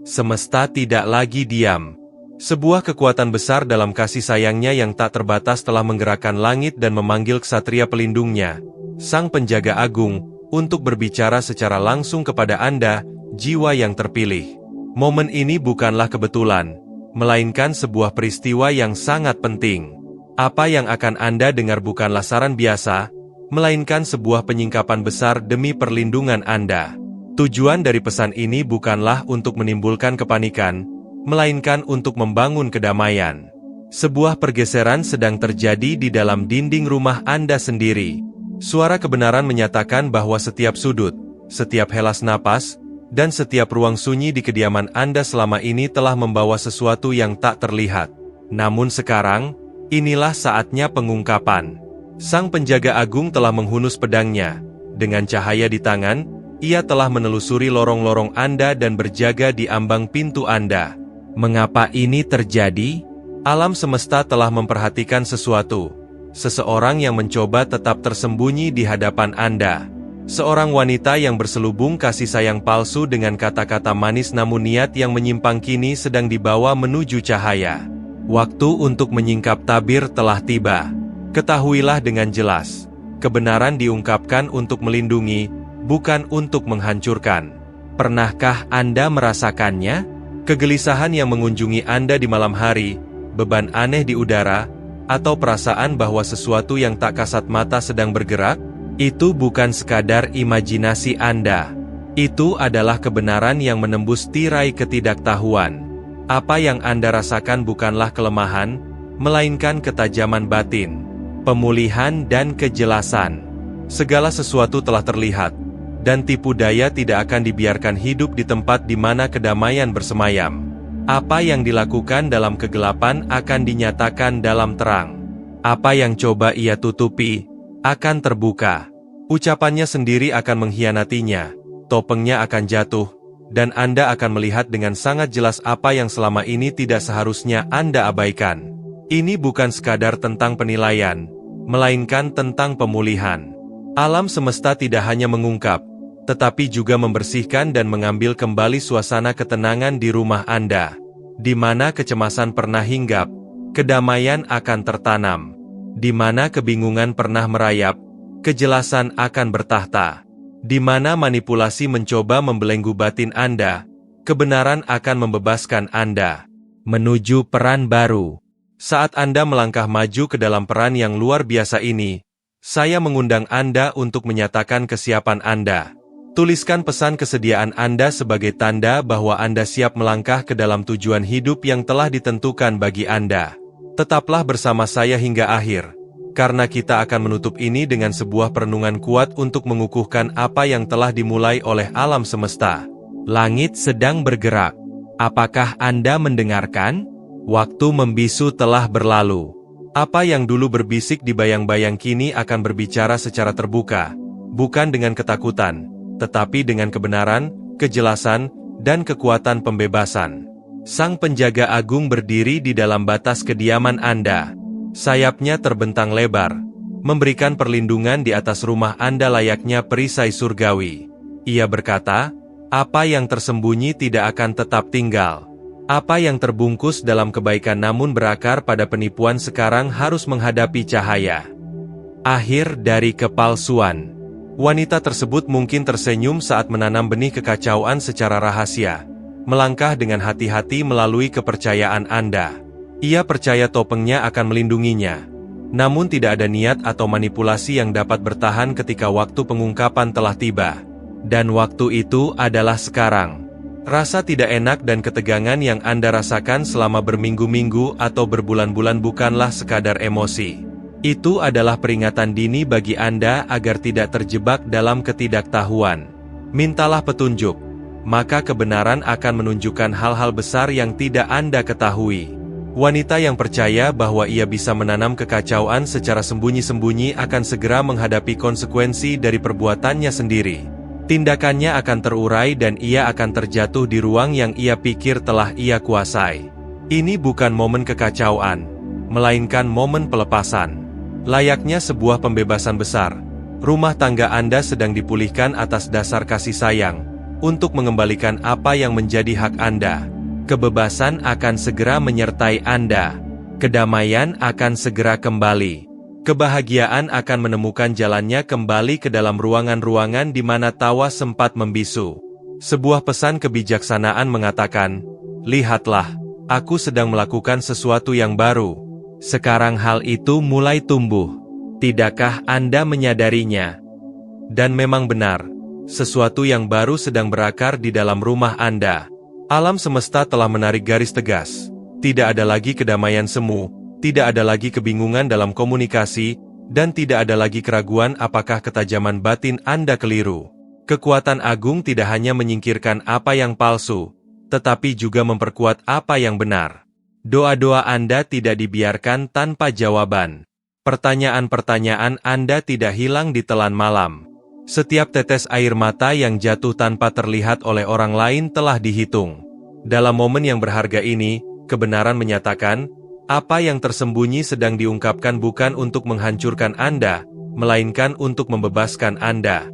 Semesta tidak lagi diam. Sebuah kekuatan besar dalam kasih sayangnya yang tak terbatas telah menggerakkan langit dan memanggil ksatria pelindungnya, Sang Penjaga Agung, untuk berbicara secara langsung kepada Anda, jiwa yang terpilih. Momen ini bukanlah kebetulan, melainkan sebuah peristiwa yang sangat penting. Apa yang akan Anda dengar bukanlah saran biasa, melainkan sebuah penyingkapan besar demi perlindungan Anda. Tujuan dari pesan ini bukanlah untuk menimbulkan kepanikan, melainkan untuk membangun kedamaian. Sebuah pergeseran sedang terjadi di dalam dinding rumah Anda sendiri. Suara kebenaran menyatakan bahwa setiap sudut, setiap helas napas, dan setiap ruang sunyi di kediaman Anda selama ini telah membawa sesuatu yang tak terlihat. Namun sekarang, inilah saatnya pengungkapan. Sang Penjaga Agung telah menghunus pedangnya. Dengan cahaya di tangan, ia telah menelusuri lorong-lorong Anda dan berjaga di ambang pintu Anda. Mengapa ini terjadi? Alam semesta telah memperhatikan sesuatu. Seseorang yang mencoba tetap tersembunyi di hadapan Anda. Seorang wanita yang berselubung kasih sayang palsu dengan kata-kata manis namun niat yang menyimpang kini sedang dibawa menuju cahaya. Waktu untuk menyingkap tabir telah tiba. Ketahuilah dengan jelas, kebenaran diungkapkan untuk melindungi, bukan untuk menghancurkan. Pernahkah Anda merasakannya? Kegelisahan yang mengunjungi Anda di malam hari, beban aneh di udara, atau perasaan bahwa sesuatu yang tak kasat mata sedang bergerak? Itu bukan sekadar imajinasi Anda. Itu adalah kebenaran yang menembus tirai ketidaktahuan. Apa yang Anda rasakan bukanlah kelemahan, melainkan ketajaman batin, pemulihan dan kejelasan. Segala sesuatu telah terlihat, dan tipu daya tidak akan dibiarkan hidup di tempat di mana kedamaian bersemayam. Apa yang dilakukan dalam kegelapan akan dinyatakan dalam terang. Apa yang coba ia tutupi, akan terbuka. Ucapannya sendiri akan mengkhianatinya, topengnya akan jatuh, dan Anda akan melihat dengan sangat jelas apa yang selama ini tidak seharusnya Anda abaikan. Ini bukan sekadar tentang penilaian, melainkan tentang pemulihan. Alam semesta tidak hanya mengungkap, tetapi juga membersihkan dan mengambil kembali suasana ketenangan di rumah Anda. Di mana kecemasan pernah hinggap, kedamaian akan tertanam. Di mana kebingungan pernah merayap, kejelasan akan bertahta. Di mana manipulasi mencoba membelenggu batin Anda, kebenaran akan membebaskan Anda. Menuju peran baru. Saat Anda melangkah maju ke dalam peran yang luar biasa ini, saya mengundang Anda untuk menyatakan kesiapan Anda. Tuliskan pesan kesediaan Anda sebagai tanda bahwa Anda siap melangkah ke dalam tujuan hidup yang telah ditentukan bagi Anda. Tetaplah bersama saya hingga akhir, karena kita akan menutup ini dengan sebuah perenungan kuat untuk mengukuhkan apa yang telah dimulai oleh alam semesta. Langit sedang bergerak. Apakah Anda mendengarkan? Waktu membisu telah berlalu. Apa yang dulu berbisik di bayang-bayang kini akan berbicara secara terbuka, bukan dengan ketakutan, tetapi dengan kebenaran, kejelasan, dan kekuatan pembebasan. Sang Penjaga Agung berdiri di dalam batas kediaman Anda. Sayapnya terbentang lebar, memberikan perlindungan di atas rumah Anda layaknya perisai surgawi. Ia berkata, apa yang tersembunyi tidak akan tetap tinggal. Apa yang terbungkus dalam kebaikan namun berakar pada penipuan sekarang harus menghadapi cahaya. Akhir dari kepalsuan. Wanita tersebut mungkin tersenyum saat menanam benih kekacauan secara rahasia, melangkah dengan hati-hati melalui kepercayaan Anda. Ia percaya topengnya akan melindunginya, namun tidak ada niat atau manipulasi yang dapat bertahan ketika waktu pengungkapan telah tiba. Dan waktu itu adalah sekarang. Rasa tidak enak dan ketegangan yang Anda rasakan selama berminggu-minggu atau berbulan-bulan bukanlah sekadar emosi. Itu adalah peringatan dini bagi Anda agar tidak terjebak dalam ketidaktahuan. Mintalah petunjuk, maka kebenaran akan menunjukkan hal-hal besar yang tidak Anda ketahui. Wanita yang percaya bahwa ia bisa menanam kekacauan secara sembunyi-sembunyi akan segera menghadapi konsekuensi dari perbuatannya sendiri. Tindakannya akan terurai dan ia akan terjatuh di ruang yang ia pikir telah ia kuasai. Ini bukan momen kekacauan, melainkan momen pelepasan. Layaknya sebuah pembebasan besar, rumah tangga Anda sedang dipulihkan atas dasar kasih sayang, untuk mengembalikan apa yang menjadi hak Anda. Kebebasan akan segera menyertai Anda. Kedamaian akan segera kembali. Kebahagiaan akan menemukan jalannya kembali ke dalam ruangan-ruangan di mana tawa sempat membisu. Sebuah pesan kebijaksanaan mengatakan, "Lihatlah, aku sedang melakukan sesuatu yang baru. Sekarang hal itu mulai tumbuh. Tidakkah Anda menyadarinya?" Dan memang benar, sesuatu yang baru sedang berakar di dalam rumah Anda. Alam semesta telah menarik garis tegas. Tidak ada lagi kedamaian semu, tidak ada lagi kebingungan dalam komunikasi, dan tidak ada lagi keraguan apakah ketajaman batin Anda keliru. Kekuatan agung tidak hanya menyingkirkan apa yang palsu, tetapi juga memperkuat apa yang benar. Doa-doa Anda tidak dibiarkan tanpa jawaban. Pertanyaan-pertanyaan Anda tidak hilang di telan malam. Setiap tetes air mata yang jatuh tanpa terlihat oleh orang lain telah dihitung. Dalam momen yang berharga ini, kebenaran menyatakan, apa yang tersembunyi sedang diungkapkan bukan untuk menghancurkan Anda, melainkan untuk membebaskan Anda.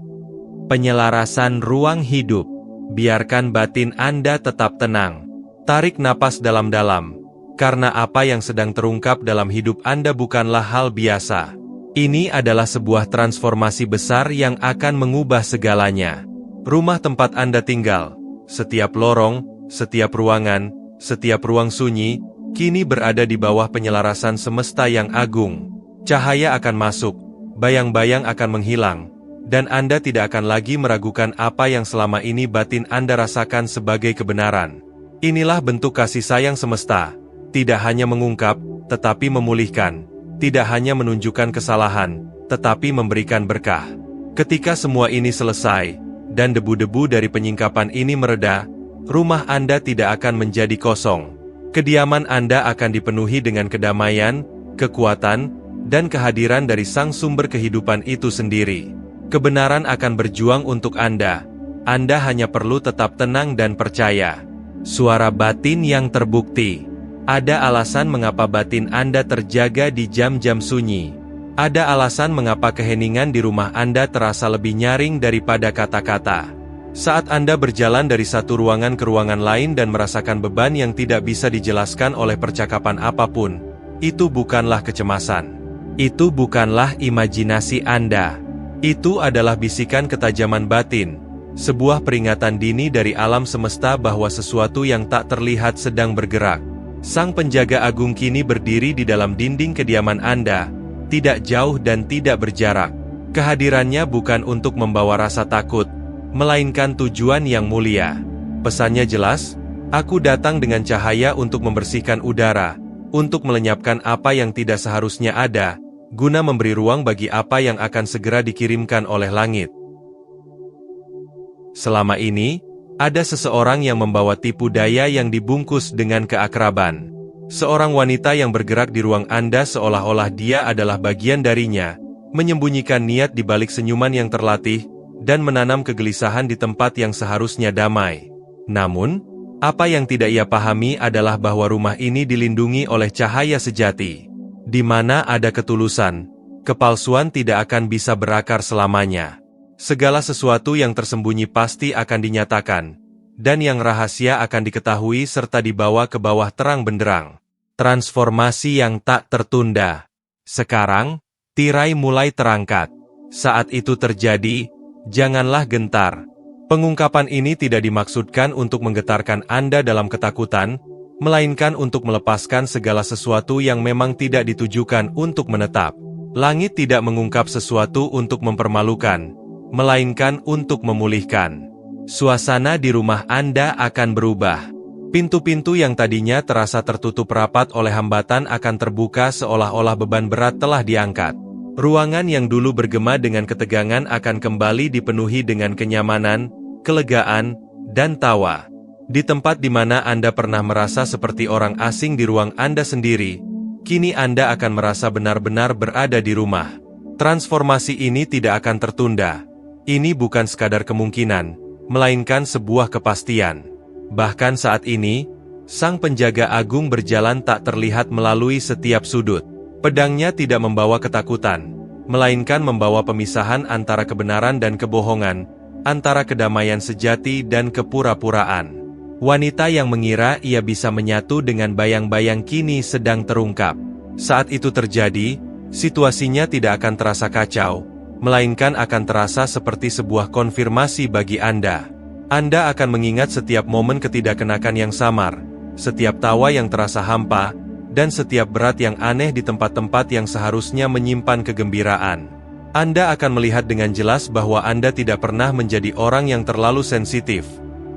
Penyelarasan ruang hidup. Biarkan batin Anda tetap tenang. Tarik napas dalam-dalam. Karena apa yang sedang terungkap dalam hidup Anda bukanlah hal biasa. Ini adalah sebuah transformasi besar yang akan mengubah segalanya. Rumah tempat Anda tinggal, setiap lorong, setiap ruangan, setiap ruang sunyi, kini berada di bawah penyelarasan semesta yang agung. Cahaya akan masuk, bayang-bayang akan menghilang, dan Anda tidak akan lagi meragukan apa yang selama ini batin Anda rasakan sebagai kebenaran. Inilah bentuk kasih sayang semesta, tidak hanya mengungkap, tetapi memulihkan, tidak hanya menunjukkan kesalahan, tetapi memberikan berkah. Ketika semua ini selesai, dan debu-debu dari penyingkapan ini mereda, rumah Anda tidak akan menjadi kosong. Kediaman Anda akan dipenuhi dengan kedamaian, kekuatan, dan kehadiran dari sang sumber kehidupan itu sendiri. Kebenaran akan berjuang untuk Anda. Anda hanya perlu tetap tenang dan percaya. Suara batin yang terbukti. Ada alasan mengapa batin Anda terjaga di jam-jam sunyi. Ada alasan mengapa keheningan di rumah Anda terasa lebih nyaring daripada kata-kata. Saat Anda berjalan dari satu ruangan ke ruangan lain dan merasakan beban yang tidak bisa dijelaskan oleh percakapan apapun, itu bukanlah kecemasan. Itu bukanlah imajinasi Anda. Itu adalah bisikan ketajaman batin, sebuah peringatan dini dari alam semesta bahwa sesuatu yang tak terlihat sedang bergerak. Sang penjaga agung kini berdiri di dalam dinding kediaman Anda, tidak jauh dan tidak berjarak. Kehadirannya bukan untuk membawa rasa takut, melainkan tujuan yang mulia. Pesannya jelas, aku datang dengan cahaya untuk membersihkan udara, untuk melenyapkan apa yang tidak seharusnya ada, guna memberi ruang bagi apa yang akan segera dikirimkan oleh langit. Selama ini, ada seseorang yang membawa tipu daya yang dibungkus dengan keakraban. Seorang wanita yang bergerak di ruang Anda seolah-olah dia adalah bagian darinya, menyembunyikan niat di balik senyuman yang terlatih, dan menanam kegelisahan di tempat yang seharusnya damai. Namun, apa yang tidak ia pahami adalah bahwa rumah ini dilindungi oleh cahaya sejati. Di mana ada ketulusan, kepalsuan tidak akan bisa berakar selamanya. Segala sesuatu yang tersembunyi pasti akan dinyatakan, dan yang rahasia akan diketahui serta dibawa ke bawah terang benderang. Transformasi yang tak tertunda. Sekarang, tirai mulai terangkat. Saat itu terjadi, janganlah gentar. Pengungkapan ini tidak dimaksudkan untuk menggetarkan Anda dalam ketakutan, melainkan untuk melepaskan segala sesuatu yang memang tidak ditujukan untuk menetap. Langit tidak mengungkap sesuatu untuk mempermalukan, melainkan untuk memulihkan. Suasana di rumah Anda akan berubah. Pintu-pintu yang tadinya terasa tertutup rapat oleh hambatan akan terbuka seolah-olah beban berat telah diangkat. Ruangan yang dulu bergema dengan ketegangan akan kembali dipenuhi dengan kenyamanan, kelegaan, dan tawa. Di tempat di mana Anda pernah merasa seperti orang asing di ruang Anda sendiri, kini Anda akan merasa benar-benar berada di rumah. Transformasi ini tidak akan tertunda. Ini bukan sekadar kemungkinan, melainkan sebuah kepastian. Bahkan saat ini, sang penjaga agung berjalan tak terlihat melalui setiap sudut. Pedangnya tidak membawa ketakutan, melainkan membawa pemisahan antara kebenaran dan kebohongan, antara kedamaian sejati dan kepura-puraan. Wanita yang mengira ia bisa menyatu dengan bayang-bayang kini sedang terungkap. Saat itu terjadi, situasinya tidak akan terasa kacau, melainkan akan terasa seperti sebuah konfirmasi bagi Anda. Anda akan mengingat setiap momen ketidakkenakan yang samar, setiap tawa yang terasa hampa, dan setiap berat yang aneh di tempat-tempat yang seharusnya menyimpan kegembiraan. Anda akan melihat dengan jelas bahwa Anda tidak pernah menjadi orang yang terlalu sensitif,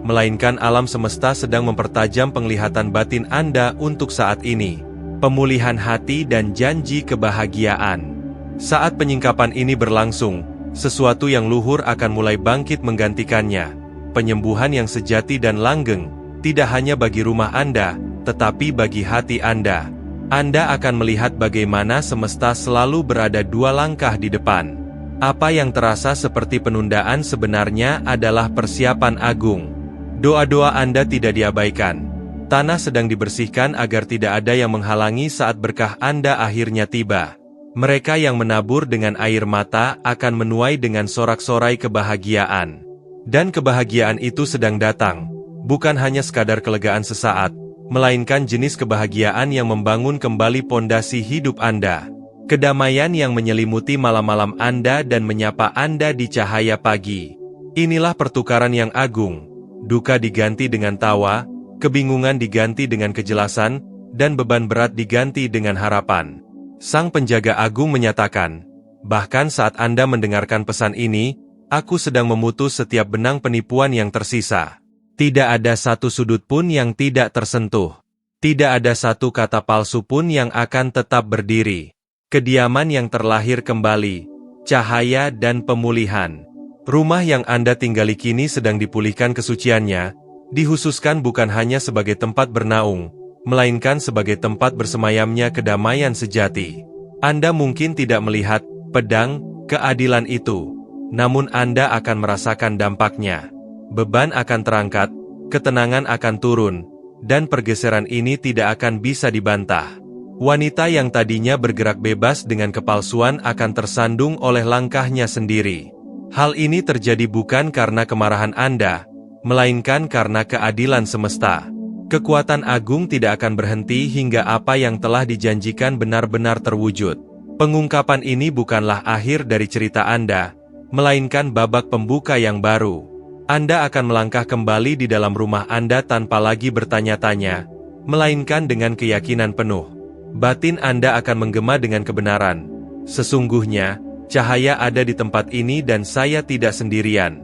melainkan alam semesta sedang mempertajam penglihatan batin Anda untuk saat ini. Pemulihan hati dan janji kebahagiaan. Saat penyingkapan ini berlangsung, sesuatu yang luhur akan mulai bangkit menggantikannya. Penyembuhan yang sejati dan langgeng, tidak hanya bagi rumah Anda, tetapi bagi hati Anda. Anda akan melihat bagaimana semesta selalu berada 2 langkah di depan. Apa yang terasa seperti penundaan sebenarnya adalah persiapan agung. Doa-doa Anda tidak diabaikan. Tanah sedang dibersihkan agar tidak ada yang menghalangi saat berkah Anda akhirnya tiba. Mereka yang menabur dengan air mata akan menuai dengan sorak-sorai kebahagiaan. Dan kebahagiaan itu sedang datang, bukan hanya sekadar kelegaan sesaat, melainkan jenis kebahagiaan yang membangun kembali pondasi hidup Anda. Kedamaian yang menyelimuti malam-malam Anda dan menyapa Anda di cahaya pagi. Inilah pertukaran yang agung. Duka diganti dengan tawa, kebingungan diganti dengan kejelasan, dan beban berat diganti dengan harapan. Sang Penjaga Agung menyatakan, bahkan saat Anda mendengarkan pesan ini, aku sedang memutus setiap benang penipuan yang tersisa. Tidak ada satu sudut pun yang tidak tersentuh. Tidak ada satu kata palsu pun yang akan tetap berdiri. Kediaman yang terlahir kembali, cahaya dan pemulihan. Rumah yang Anda tinggali kini sedang dipulihkan kesuciannya, dihususkan bukan hanya sebagai tempat bernaung, melainkan sebagai tempat bersemayamnya kedamaian sejati. Anda mungkin tidak melihat pedang keadilan itu, namun Anda akan merasakan dampaknya. Beban akan terangkat, ketenangan akan turun, dan pergeseran ini tidak akan bisa dibantah. Wanita yang tadinya bergerak bebas dengan kepalsuan akan tersandung oleh langkahnya sendiri. Hal ini terjadi bukan karena kemarahan Anda, melainkan karena keadilan semesta. Kekuatan agung tidak akan berhenti hingga apa yang telah dijanjikan benar-benar terwujud. Pengungkapan ini bukanlah akhir dari cerita Anda, melainkan babak pembuka yang baru. Anda akan melangkah kembali di dalam rumah Anda tanpa lagi bertanya-tanya, melainkan dengan keyakinan penuh. Batin Anda akan menggema dengan kebenaran. Sesungguhnya, cahaya ada di tempat ini dan saya tidak sendirian.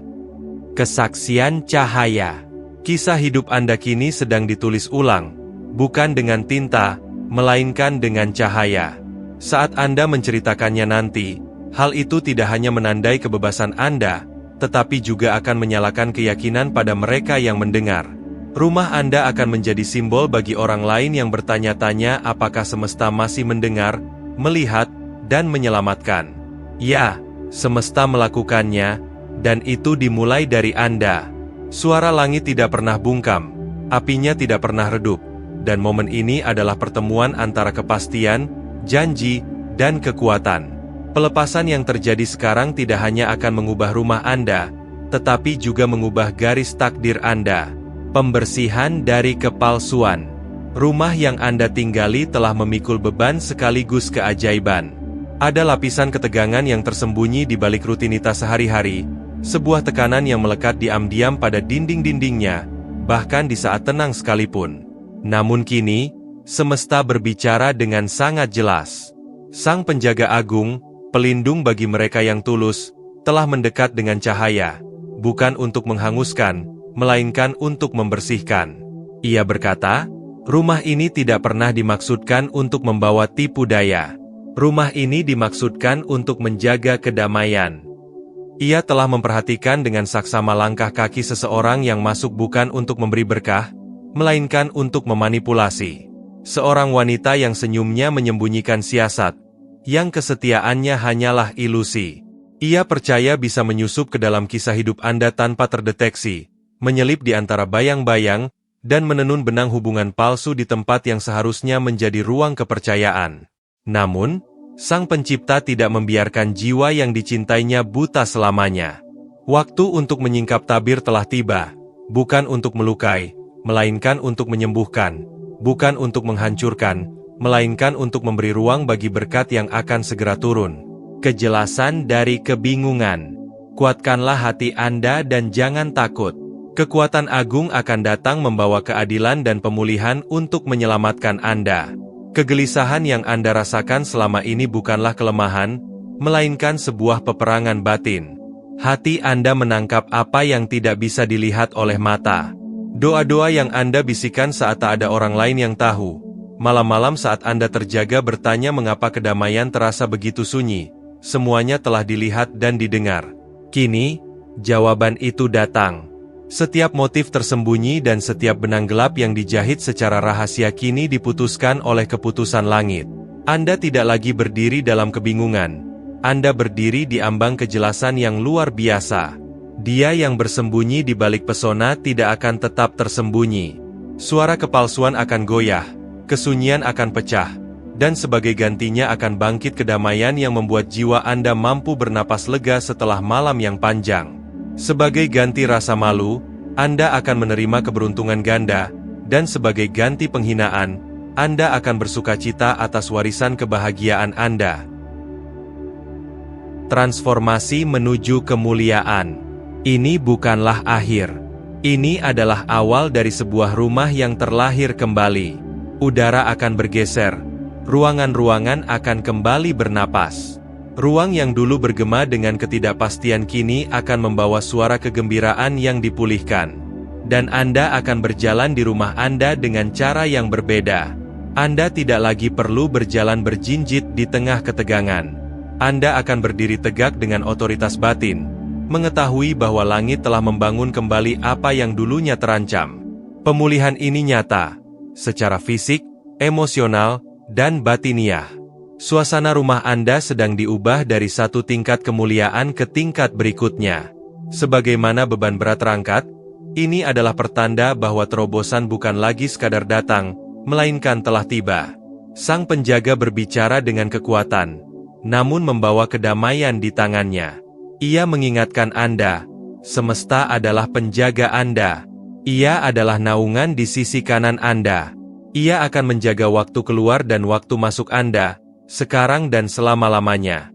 Kesaksian cahaya. Kisah hidup Anda kini sedang ditulis ulang, bukan dengan tinta, melainkan dengan cahaya. Saat Anda menceritakannya nanti, hal itu tidak hanya menandai kebebasan Anda, tetapi juga akan menyalakan keyakinan pada mereka yang mendengar. Rumah Anda akan menjadi simbol bagi orang lain yang bertanya-tanya apakah semesta masih mendengar, melihat, dan menyelamatkan. Ya, semesta melakukannya, dan itu dimulai dari Anda. Suara langit tidak pernah bungkam, apinya tidak pernah redup, dan momen ini adalah pertemuan antara kepastian, janji, dan kekuatan. Pelepasan yang terjadi sekarang tidak hanya akan mengubah rumah Anda, tetapi juga mengubah garis takdir Anda. Pembersihan dari kepalsuan. Rumah yang Anda tinggali telah memikul beban sekaligus keajaiban. Ada lapisan ketegangan yang tersembunyi di balik rutinitas sehari-hari, sebuah tekanan yang melekat diam-diam pada dinding-dindingnya, bahkan di saat tenang sekalipun. Namun kini, semesta berbicara dengan sangat jelas. Sang Penjaga Agung, pelindung bagi mereka yang tulus, telah mendekat dengan cahaya, bukan untuk menghanguskan, melainkan untuk membersihkan. Ia berkata, rumah ini tidak pernah dimaksudkan untuk membawa tipu daya. Rumah ini dimaksudkan untuk menjaga kedamaian. Ia telah memperhatikan dengan saksama langkah kaki seseorang yang masuk bukan untuk memberi berkah, melainkan untuk memanipulasi. Seorang wanita yang senyumnya menyembunyikan siasat, yang kesetiaannya hanyalah ilusi. Ia percaya bisa menyusup ke dalam kisah hidup Anda tanpa terdeteksi, menyelip di antara bayang-bayang, dan menenun benang hubungan palsu di tempat yang seharusnya menjadi ruang kepercayaan. Namun, Sang Pencipta tidak membiarkan jiwa yang dicintainya buta selamanya. Waktu untuk menyingkap tabir telah tiba, bukan untuk melukai, melainkan untuk menyembuhkan, bukan untuk menghancurkan, melainkan untuk memberi ruang bagi berkat yang akan segera turun. Kejelasan dari kebingungan. Kuatkanlah hati Anda dan jangan takut. Kekuatan agung akan datang membawa keadilan dan pemulihan untuk menyelamatkan Anda. Kegelisahan yang Anda rasakan selama ini bukanlah kelemahan, melainkan sebuah peperangan batin. Hati Anda menangkap apa yang tidak bisa dilihat oleh mata. Doa-doa yang Anda bisikan saat tak ada orang lain yang tahu. Malam-malam saat Anda terjaga bertanya mengapa kedamaian terasa begitu sunyi. Semuanya telah dilihat dan didengar. Kini, jawaban itu datang. Setiap motif tersembunyi dan setiap benang gelap yang dijahit secara rahasia kini diputuskan oleh keputusan langit. Anda tidak lagi berdiri dalam kebingungan. Anda berdiri di ambang kejelasan yang luar biasa. Dia yang bersembunyi di balik pesona tidak akan tetap tersembunyi. Suara kepalsuan akan goyah, kesunyian akan pecah, dan sebagai gantinya akan bangkit kedamaian yang membuat jiwa Anda mampu bernapas lega setelah malam yang panjang. Sebagai ganti rasa malu, Anda akan menerima keberuntungan ganda, dan sebagai ganti penghinaan, Anda akan bersukacita atas warisan kebahagiaan Anda. Transformasi menuju kemuliaan. Ini bukanlah akhir. Ini adalah awal dari sebuah rumah yang terlahir kembali. Udara akan bergeser. Ruangan-ruangan akan kembali bernapas. Ruang yang dulu bergema dengan ketidakpastian kini akan membawa suara kegembiraan yang dipulihkan. Dan Anda akan berjalan di rumah Anda dengan cara yang berbeda. Anda tidak lagi perlu berjalan berjinjit di tengah ketegangan. Anda akan berdiri tegak dengan otoritas batin, mengetahui bahwa langit telah membangun kembali apa yang dulunya terancam. Pemulihan ini nyata, secara fisik, emosional, dan batiniah. Suasana rumah Anda sedang diubah dari satu tingkat kemuliaan ke tingkat berikutnya. Sebagaimana beban berat terangkat, ini adalah pertanda bahwa terobosan bukan lagi sekadar datang, melainkan telah tiba. Sang penjaga berbicara dengan kekuatan, namun membawa kedamaian di tangannya. Ia mengingatkan Anda, semesta adalah penjaga Anda. Ia adalah naungan di sisi kanan Anda. Ia akan menjaga waktu keluar dan waktu masuk Anda, sekarang dan selama-lamanya.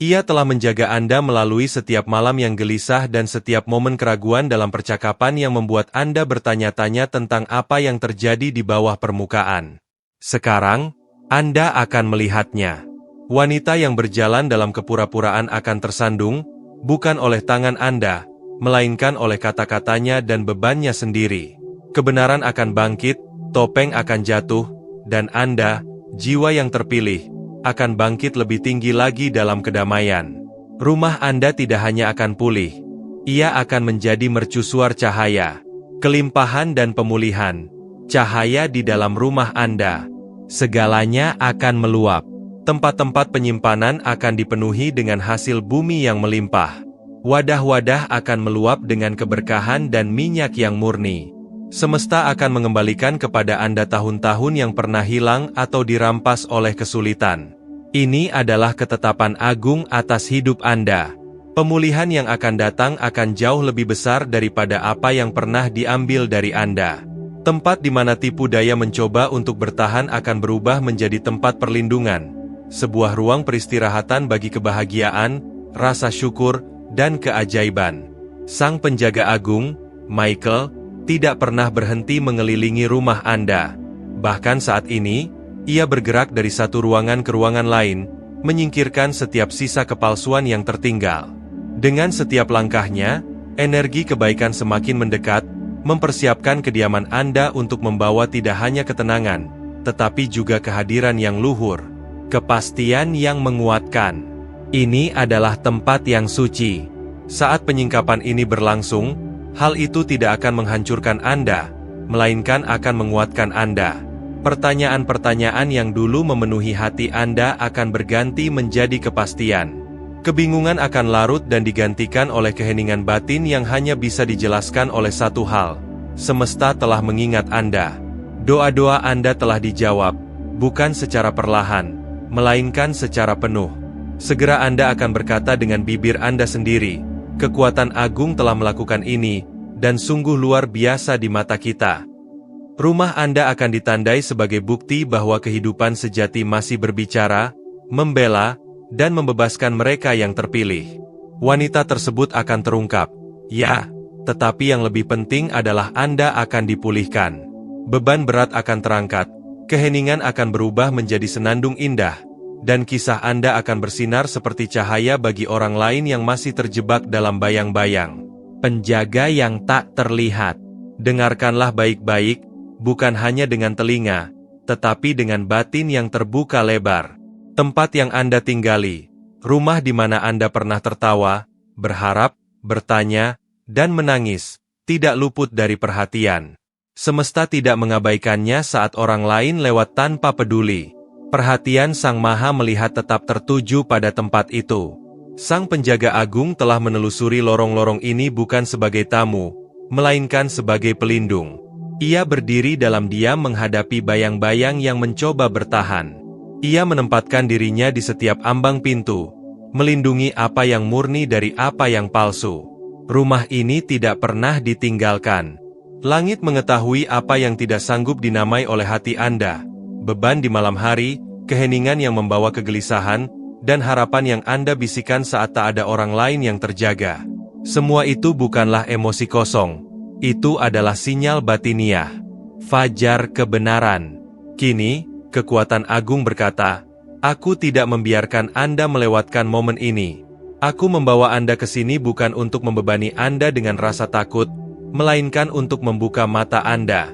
Ia telah menjaga Anda melalui setiap malam yang gelisah dan setiap momen keraguan dalam percakapan yang membuat Anda bertanya-tanya tentang apa yang terjadi di bawah permukaan. Sekarang, Anda akan melihatnya. Wanita yang berjalan dalam kepura-puraan akan tersandung, bukan oleh tangan Anda, melainkan oleh kata-katanya dan bebannya sendiri. Kebenaran akan bangkit, topeng akan jatuh, dan Anda, jiwa yang terpilih, akan bangkit lebih tinggi lagi dalam kedamaian. Rumah Anda tidak hanya akan pulih, ia akan menjadi mercusuar cahaya, kelimpahan dan pemulihan. Cahaya di dalam rumah Anda. Segalanya akan meluap. Tempat-tempat penyimpanan akan dipenuhi dengan hasil bumi yang melimpah. Wadah-wadah akan meluap dengan keberkahan dan minyak yang murni. Semesta akan mengembalikan kepada Anda tahun-tahun yang pernah hilang atau dirampas oleh kesulitan. Ini adalah ketetapan agung atas hidup Anda. Pemulihan yang akan datang akan jauh lebih besar daripada apa yang pernah diambil dari Anda. Tempat di mana tipu daya mencoba untuk bertahan akan berubah menjadi tempat perlindungan. Sebuah ruang peristirahatan bagi kebahagiaan, rasa syukur, dan keajaiban. Sang penjaga agung, Michael, tidak pernah berhenti mengelilingi rumah Anda. Bahkan saat ini, ia bergerak dari satu ruangan ke ruangan lain, menyingkirkan setiap sisa kepalsuan yang tertinggal. Dengan setiap langkahnya, energi kebaikan semakin mendekat, mempersiapkan kediaman Anda untuk membawa tidak hanya ketenangan, tetapi juga kehadiran yang luhur, kepastian yang menguatkan. Ini adalah tempat yang suci. Saat penyingkapan ini berlangsung, hal itu tidak akan menghancurkan Anda, melainkan akan menguatkan Anda. Pertanyaan-pertanyaan yang dulu memenuhi hati Anda akan berganti menjadi kepastian. Kebingungan akan larut dan digantikan oleh keheningan batin yang hanya bisa dijelaskan oleh satu hal. Semesta telah mengingat Anda. Doa-doa Anda telah dijawab, bukan secara perlahan, melainkan secara penuh. Segera Anda akan berkata dengan bibir Anda sendiri, Kekuatan agung telah melakukan ini, dan sungguh luar biasa di mata kita. Rumah Anda akan ditandai sebagai bukti bahwa kehidupan sejati masih berbicara, membela, dan membebaskan mereka yang terpilih. Wanita tersebut akan terungkap. Ya, tetapi yang lebih penting adalah Anda akan dipulihkan. Beban berat akan terangkat, keheningan akan berubah menjadi senandung indah, dan kisah Anda akan bersinar seperti cahaya bagi orang lain yang masih terjebak dalam bayang-bayang. Penjaga yang tak terlihat. Dengarkanlah baik-baik, bukan hanya dengan telinga, tetapi dengan batin yang terbuka lebar. Tempat yang Anda tinggali, rumah di mana Anda pernah tertawa, berharap, bertanya, dan menangis, tidak luput dari perhatian. Semesta tidak mengabaikannya saat orang lain lewat tanpa peduli. Perhatian Sang Maha Melihat tetap tertuju pada tempat itu. Sang Penjaga Agung telah menelusuri lorong-lorong ini bukan sebagai tamu, melainkan sebagai pelindung. Ia berdiri dalam diam menghadapi bayang-bayang yang mencoba bertahan. Ia menempatkan dirinya di setiap ambang pintu, melindungi apa yang murni dari apa yang palsu. Rumah ini tidak pernah ditinggalkan. Langit mengetahui apa yang tidak sanggup dinamai oleh hati Anda. Beban di malam hari, keheningan yang membawa kegelisahan, dan harapan yang Anda bisikan saat tak ada orang lain yang terjaga. Semua itu bukanlah emosi kosong. Itu adalah sinyal batiniah. Fajar kebenaran. Kini, kekuatan agung berkata, "Aku tidak membiarkan Anda melewatkan momen ini. Aku membawa Anda ke sini bukan untuk membebani Anda dengan rasa takut, melainkan untuk membuka mata Anda.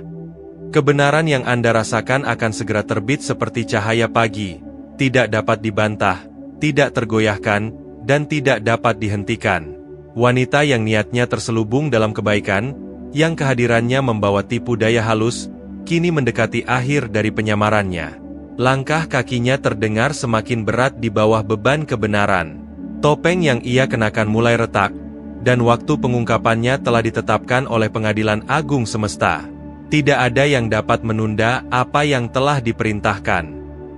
Kebenaran yang Anda rasakan akan segera terbit seperti cahaya pagi, tidak dapat dibantah, tidak tergoyahkan, dan tidak dapat dihentikan." Wanita yang niatnya terselubung dalam kebaikan, yang kehadirannya membawa tipu daya halus, kini mendekati akhir dari penyamarannya. Langkah kakinya terdengar semakin berat di bawah beban kebenaran. Topeng yang ia kenakan mulai retak, dan waktu pengungkapannya telah ditetapkan oleh Pengadilan Agung Semesta. Tidak ada yang dapat menunda apa yang telah diperintahkan.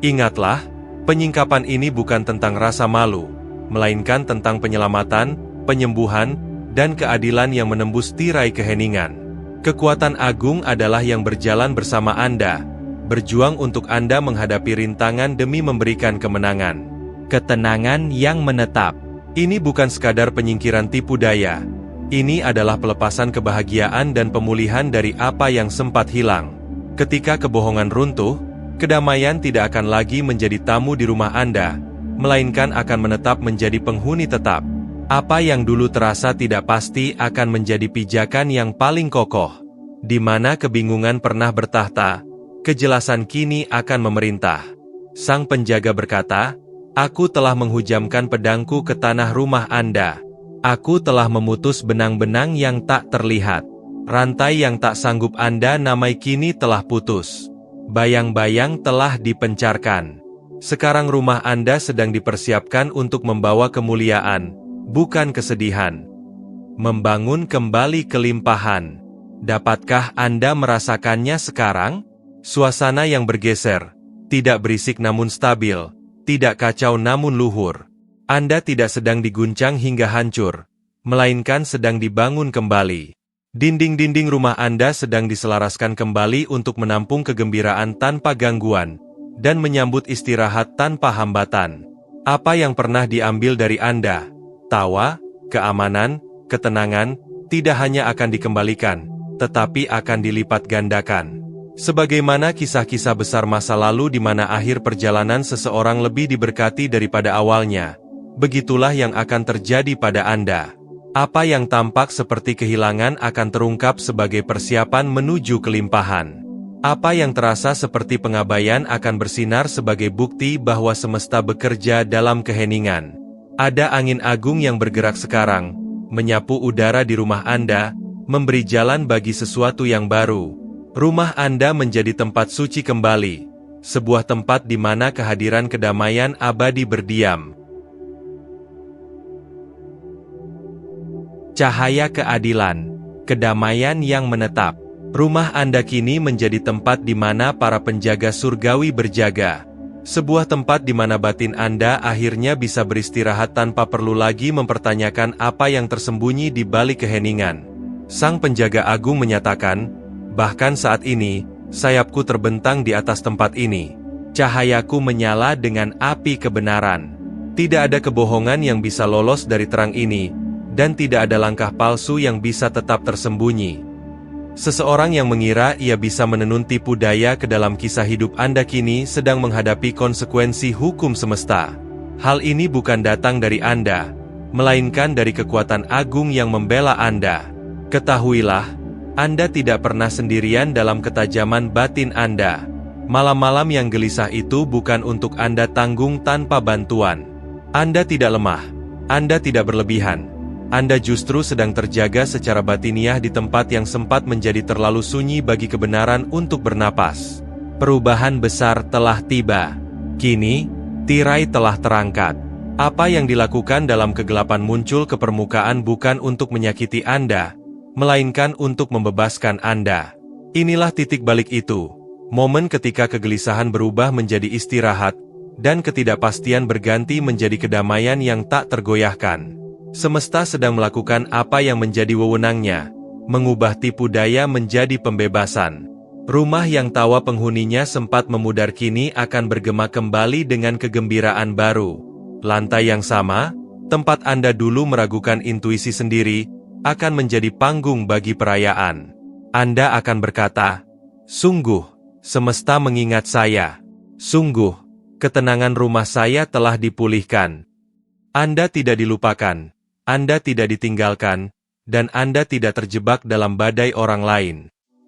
Ingatlah, penyingkapan ini bukan tentang rasa malu, melainkan tentang penyelamatan, penyembuhan, dan keadilan yang menembus tirai keheningan. Kekuatan agung adalah yang berjalan bersama Anda, berjuang untuk Anda menghadapi rintangan demi memberikan kemenangan. Ketenangan yang menetap. Ini bukan sekadar penyingkiran tipu daya. Ini adalah pelepasan kebahagiaan dan pemulihan dari apa yang sempat hilang. Ketika kebohongan runtuh, kedamaian tidak akan lagi menjadi tamu di rumah Anda, melainkan akan menetap menjadi penghuni tetap. Apa yang dulu terasa tidak pasti akan menjadi pijakan yang paling kokoh. Di mana kebingungan pernah bertahta, kejelasan kini akan memerintah. Sang Penjaga berkata, "Aku telah menghujamkan pedangku ke tanah rumah Anda. Aku telah memutus benang-benang yang tak terlihat. Rantai yang tak sanggup Anda namai kini telah putus. Bayang-bayang telah dipencarkan. Sekarang rumah Anda sedang dipersiapkan untuk membawa kemuliaan, bukan kesedihan. Membangun kembali kelimpahan. Dapatkah Anda merasakannya sekarang? Suasana yang bergeser, tidak berisik namun stabil. Tidak kacau namun luhur. Anda tidak sedang diguncang hingga hancur, melainkan sedang dibangun kembali. Dinding-dinding rumah Anda sedang diselaraskan kembali untuk menampung kegembiraan tanpa gangguan, dan menyambut istirahat tanpa hambatan. Apa yang pernah diambil dari Anda, tawa, keamanan, ketenangan, tidak hanya akan dikembalikan, tetapi akan dilipat gandakan. Sebagaimana kisah-kisah besar masa lalu di mana akhir perjalanan seseorang lebih diberkati daripada awalnya, begitulah yang akan terjadi pada Anda. Apa yang tampak seperti kehilangan akan terungkap sebagai persiapan menuju kelimpahan. Apa yang terasa seperti pengabaian akan bersinar sebagai bukti bahwa semesta bekerja dalam keheningan. Ada angin agung yang bergerak sekarang, menyapu udara di rumah Anda, memberi jalan bagi sesuatu yang baru. Rumah Anda menjadi tempat suci kembali, sebuah tempat di mana kehadiran kedamaian abadi berdiam. Cahaya keadilan, kedamaian yang menetap. Rumah Anda kini menjadi tempat di mana para penjaga surgawi berjaga. Sebuah tempat di mana batin Anda akhirnya bisa beristirahat tanpa perlu lagi mempertanyakan apa yang tersembunyi di balik keheningan. Sang penjaga agung menyatakan, bahkan saat ini, sayapku terbentang di atas tempat ini. Cahayaku menyala dengan api kebenaran. Tidak ada kebohongan yang bisa lolos dari terang ini, dan tidak ada langkah palsu yang bisa tetap tersembunyi. Seseorang yang mengira ia bisa menenun tipu daya ke dalam kisah hidup Anda kini sedang menghadapi konsekuensi hukum semesta. Hal ini bukan datang dari Anda, melainkan dari kekuatan agung yang membela Anda. Ketahuilah, Anda tidak pernah sendirian dalam ketajaman batin Anda. Malam-malam yang gelisah itu bukan untuk Anda tanggung tanpa bantuan. Anda tidak lemah. Anda tidak berlebihan. Anda justru sedang terjaga secara batiniah di tempat yang sempat menjadi terlalu sunyi bagi kebenaran untuk bernapas. Perubahan besar telah tiba. Kini, tirai telah terangkat. Apa yang dilakukan dalam kegelapan muncul ke permukaan bukan untuk menyakiti Anda, melainkan untuk membebaskan Anda. Inilah titik balik itu. Momen ketika kegelisahan berubah menjadi istirahat, dan ketidakpastian berganti menjadi kedamaian yang tak tergoyahkan. Semesta sedang melakukan apa yang menjadi wewenangnya, mengubah tipu daya menjadi pembebasan. Rumah yang tawa penghuninya sempat memudar kini akan bergema kembali dengan kegembiraan baru. Lantai yang sama, tempat Anda dulu meragukan intuisi sendiri, akan menjadi panggung bagi perayaan. Anda akan berkata, "Sungguh, semesta mengingat saya. Sungguh, ketenangan rumah saya telah dipulihkan." Anda tidak dilupakan, Anda tidak ditinggalkan, dan Anda tidak terjebak dalam badai orang lain.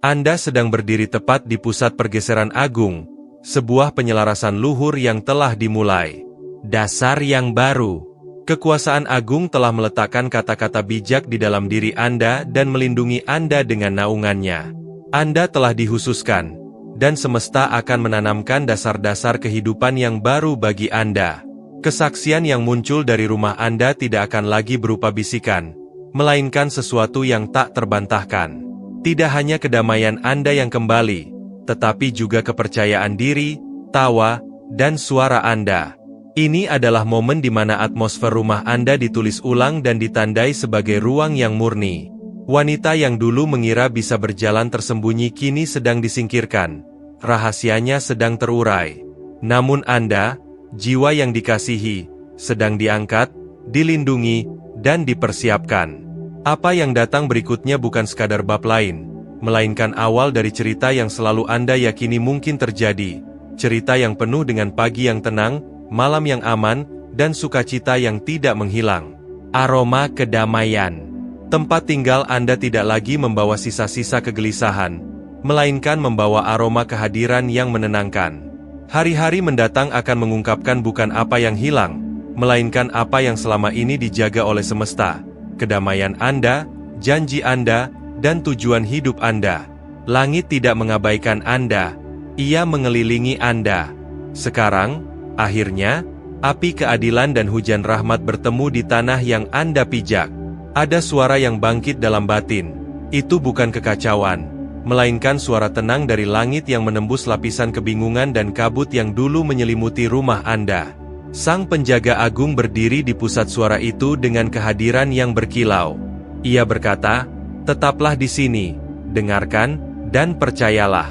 Anda sedang berdiri tepat di pusat pergeseran agung, sebuah penyelarasan luhur yang telah dimulai. Dasar yang baru. Kekuasaan agung telah meletakkan kata-kata bijak di dalam diri Anda dan melindungi Anda dengan naungannya. Anda telah dihususkan, dan semesta akan menanamkan dasar-dasar kehidupan yang baru bagi Anda. Kesaksian yang muncul dari rumah Anda tidak akan lagi berupa bisikan, melainkan sesuatu yang tak terbantahkan. Tidak hanya kedamaian Anda yang kembali, tetapi juga kepercayaan diri, tawa, dan suara Anda. Ini adalah momen di mana atmosfer rumah Anda ditulis ulang dan ditandai sebagai ruang yang murni. Wanita yang dulu mengira bisa berjalan tersembunyi kini sedang disingkirkan. Rahasianya sedang terurai. Namun Anda, jiwa yang dikasihi, sedang diangkat, dilindungi, dan dipersiapkan. Apa yang datang berikutnya bukan sekadar bab lain, melainkan awal dari cerita yang selalu Anda yakini mungkin terjadi. Cerita yang penuh dengan pagi yang tenang, malam yang aman, dan sukacita yang tidak menghilang. Aroma kedamaian. Tempat tinggal Anda tidak lagi membawa sisa-sisa kegelisahan, melainkan membawa aroma kehadiran yang menenangkan. Hari-hari mendatang akan mengungkapkan bukan apa yang hilang, melainkan apa yang selama ini dijaga oleh semesta. Kedamaian Anda, janji Anda, dan tujuan hidup Anda. Langit tidak mengabaikan Anda, ia mengelilingi Anda. Sekarang, akhirnya, api keadilan dan hujan rahmat bertemu di tanah yang Anda pijak. Ada suara yang bangkit dalam batin. Itu bukan kekacauan, melainkan suara tenang dari langit yang menembus lapisan kebingungan dan kabut yang dulu menyelimuti rumah Anda. Sang penjaga agung berdiri di pusat suara itu dengan kehadiran yang berkilau. Ia berkata, "Tetaplah di sini, dengarkan, dan percayalah."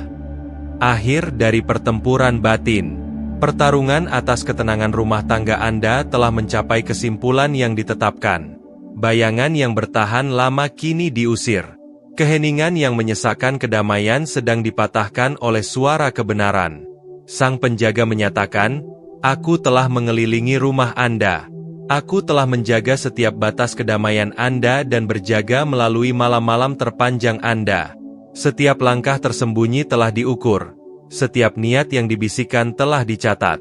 Akhir dari pertempuran batin. Pertarungan atas ketenangan rumah tangga Anda telah mencapai kesimpulan yang ditetapkan. Bayangan yang bertahan lama kini diusir. Keheningan yang menyesakkan kedamaian sedang dipatahkan oleh suara kebenaran. Sang penjaga menyatakan, "Aku telah mengelilingi rumah Anda. Aku telah menjaga setiap batas kedamaian Anda dan berjaga melalui malam-malam terpanjang Anda. Setiap langkah tersembunyi telah diukur. Setiap niat yang dibisikkan telah dicatat."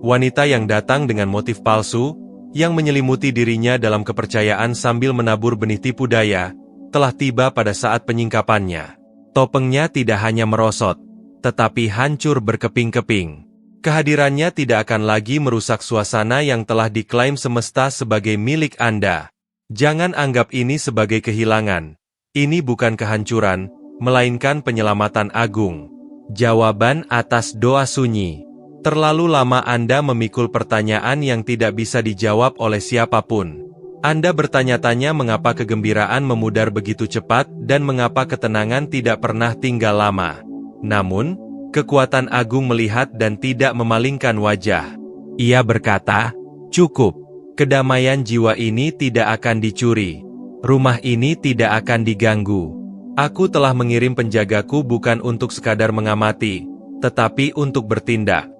Wanita yang datang dengan motif palsu, yang menyelimuti dirinya dalam kepercayaan sambil menabur benih tipu daya, telah tiba pada saat penyingkapannya. Topengnya tidak hanya merosot, tetapi hancur berkeping-keping. Kehadirannya tidak akan lagi merusak suasana yang telah diklaim semesta sebagai milik Anda. Jangan anggap ini sebagai kehilangan. Ini bukan kehancuran, melainkan penyelamatan agung. Jawaban atas doa sunyi. Terlalu lama Anda memikul pertanyaan yang tidak bisa dijawab oleh siapapun. Anda bertanya-tanya mengapa kegembiraan memudar begitu cepat dan mengapa ketenangan tidak pernah tinggal lama. Namun, kekuatan agung melihat dan tidak memalingkan wajah. Ia berkata, "Cukup. Kedamaian jiwa ini tidak akan dicuri. Rumah ini tidak akan diganggu. Aku telah mengirim penjagaku bukan untuk sekadar mengamati, tetapi untuk bertindak."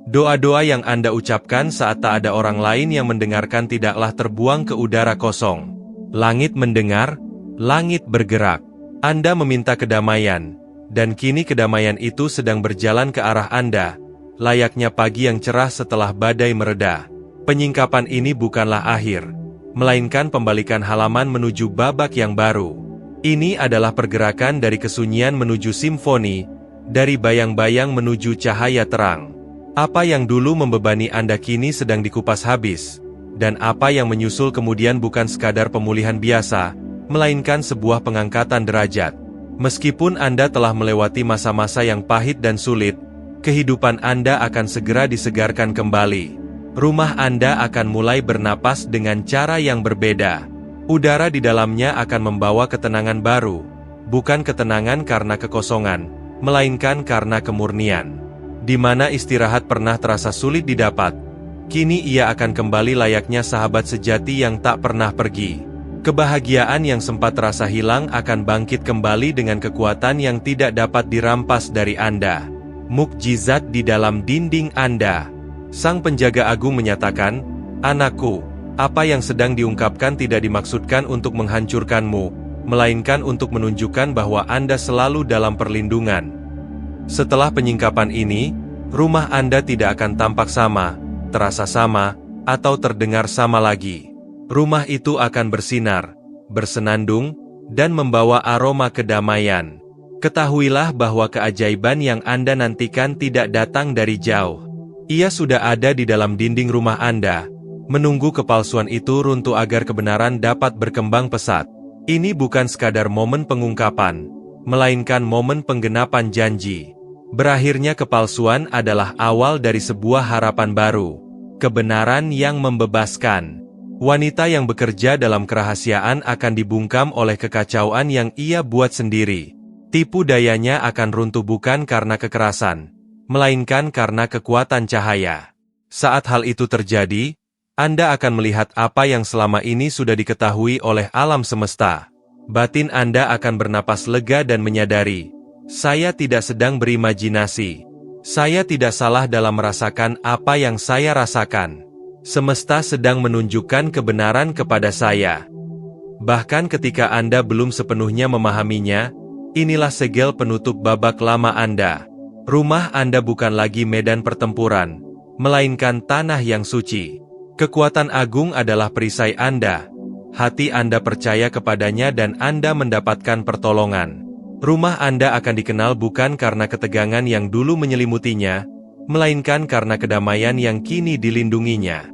Doa-doa yang Anda ucapkan saat tak ada orang lain yang mendengarkan tidaklah terbuang ke udara kosong. Langit mendengar, langit bergerak. Anda meminta kedamaian, dan kini kedamaian itu sedang berjalan ke arah Anda, layaknya pagi yang cerah setelah badai mereda. Penyingkapan ini bukanlah akhir, melainkan pembalikan halaman menuju babak yang baru. Ini adalah pergerakan dari kesunyian menuju simfoni, dari bayang-bayang menuju cahaya terang. Apa yang dulu membebani Anda kini sedang dikupas habis, dan apa yang menyusul kemudian bukan sekadar pemulihan biasa, melainkan sebuah pengangkatan derajat. Meskipun Anda telah melewati masa-masa yang pahit dan sulit, kehidupan Anda akan segera disegarkan kembali. Rumah Anda akan mulai bernapas dengan cara yang berbeda. Udara di dalamnya akan membawa ketenangan baru, bukan ketenangan karena kekosongan, melainkan karena kemurnian. Di mana istirahat pernah terasa sulit didapat, kini ia akan kembali layaknya sahabat sejati yang tak pernah pergi. Kebahagiaan yang sempat terasa hilang akan bangkit kembali dengan kekuatan yang tidak dapat dirampas dari Anda. Mukjizat di dalam dinding Anda. Sang penjaga agung menyatakan, "Anakku, apa yang sedang diungkapkan tidak dimaksudkan untuk menghancurkanmu, melainkan untuk menunjukkan bahwa Anda selalu dalam perlindungan." Setelah penyingkapan ini, rumah Anda tidak akan tampak sama, terasa sama, atau terdengar sama lagi. Rumah itu akan bersinar, bersenandung, dan membawa aroma kedamaian. Ketahuilah bahwa keajaiban yang Anda nantikan tidak datang dari jauh. Ia sudah ada di dalam dinding rumah Anda, menunggu kepalsuan itu runtuh agar kebenaran dapat berkembang pesat. Ini bukan sekadar momen pengungkapan, melainkan momen penggenapan janji. Berakhirnya kepalsuan adalah awal dari sebuah harapan baru. Kebenaran yang membebaskan. Wanita yang bekerja dalam kerahasiaan akan dibungkam oleh kekacauan yang ia buat sendiri. Tipu dayanya akan runtuh bukan karena kekerasan, melainkan karena kekuatan cahaya. Saat hal itu terjadi, Anda akan melihat apa yang selama ini sudah diketahui oleh alam semesta. Batin Anda akan bernapas lega dan menyadari, saya tidak sedang berimajinasi. Saya tidak salah dalam merasakan apa yang saya rasakan. Semesta sedang menunjukkan kebenaran kepada saya. Bahkan ketika Anda belum sepenuhnya memahaminya, inilah segel penutup babak lama Anda. Rumah Anda bukan lagi medan pertempuran, melainkan tanah yang suci. Kekuatan agung adalah perisai Anda. Hati Anda percaya kepadanya dan Anda mendapatkan pertolongan. Rumah Anda akan dikenal bukan karena ketegangan yang dulu menyelimutinya, melainkan karena kedamaian yang kini dilindunginya.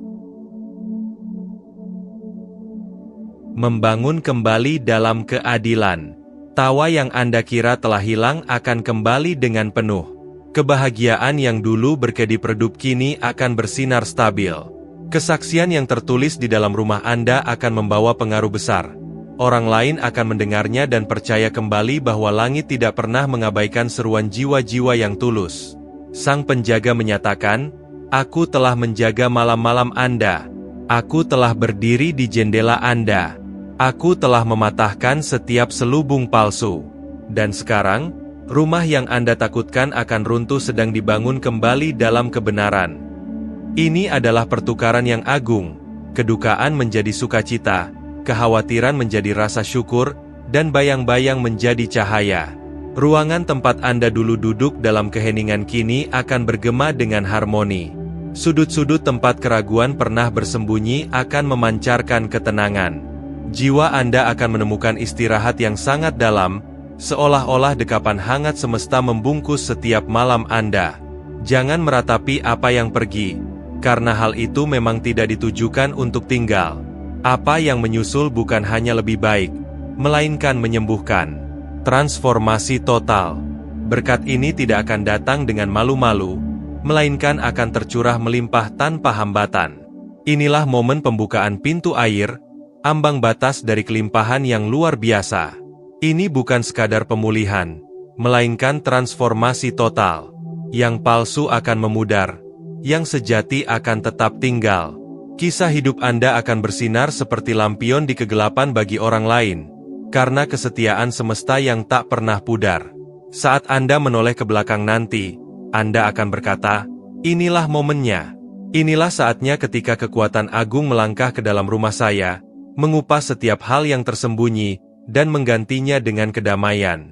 Membangun kembali dalam keadilan. Tawa yang Anda kira telah hilang akan kembali dengan penuh. Kebahagiaan yang dulu berkedip-redup kini akan bersinar stabil. Kesaksian yang tertulis di dalam rumah Anda akan membawa pengaruh besar. Orang lain akan mendengarnya dan percaya kembali bahwa langit tidak pernah mengabaikan seruan jiwa-jiwa yang tulus. Sang penjaga menyatakan, "Aku telah menjaga malam-malam Anda. Aku telah berdiri di jendela Anda. Aku telah mematahkan setiap selubung palsu. Dan sekarang, rumah yang Anda takutkan akan runtuh sedang dibangun kembali dalam kebenaran." Ini adalah pertukaran yang agung. Kedukaan menjadi sukacita, kekhawatiran menjadi rasa syukur, dan bayang-bayang menjadi cahaya. Ruangan tempat Anda dulu duduk dalam keheningan kini akan bergema dengan harmoni. Sudut-sudut tempat keraguan pernah bersembunyi akan memancarkan ketenangan. Jiwa Anda akan menemukan istirahat yang sangat dalam, seolah-olah dekapan hangat semesta membungkus setiap malam Anda. Jangan meratapi apa yang pergi, karena hal itu memang tidak ditujukan untuk tinggal. Apa yang menyusul bukan hanya lebih baik, melainkan menyembuhkan. Transformasi total. Berkat ini tidak akan datang dengan malu-malu, melainkan akan tercurah melimpah tanpa hambatan. Inilah momen pembukaan pintu air, ambang batas dari kelimpahan yang luar biasa. Ini bukan sekadar pemulihan, melainkan transformasi total. Yang palsu akan memudar, yang sejati akan tetap tinggal. Kisah hidup Anda akan bersinar seperti lampion di kegelapan bagi orang lain, karena kesetiaan semesta yang tak pernah pudar. Saat Anda menoleh ke belakang nanti, Anda akan berkata, inilah momennya. Inilah saatnya ketika kekuatan agung melangkah ke dalam rumah saya, mengupas setiap hal yang tersembunyi, dan menggantinya dengan kedamaian.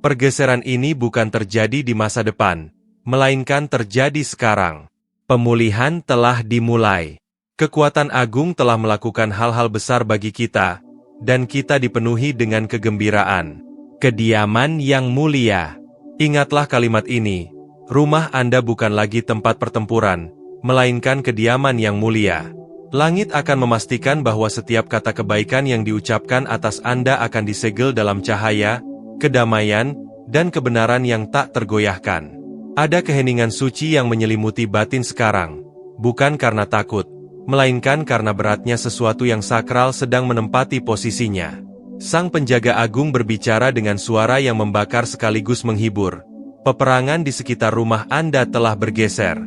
Pergeseran ini bukan terjadi di masa depan, melainkan terjadi sekarang. Pemulihan telah dimulai. Kekuatan agung telah melakukan hal-hal besar bagi kita, dan kita dipenuhi dengan kegembiraan. Kediaman yang mulia. Ingatlah kalimat ini, rumah Anda bukan lagi tempat pertempuran, melainkan kediaman yang mulia. Langit akan memastikan bahwa setiap kata kebaikan yang diucapkan atas Anda akan disegel dalam cahaya, kedamaian, dan kebenaran yang tak tergoyahkan. Ada keheningan suci yang menyelimuti batin sekarang, bukan karena takut, melainkan karena beratnya sesuatu yang sakral sedang menempati posisinya. Sang penjaga agung berbicara dengan suara yang membakar sekaligus menghibur. Peperangan di sekitar rumah Anda telah bergeser.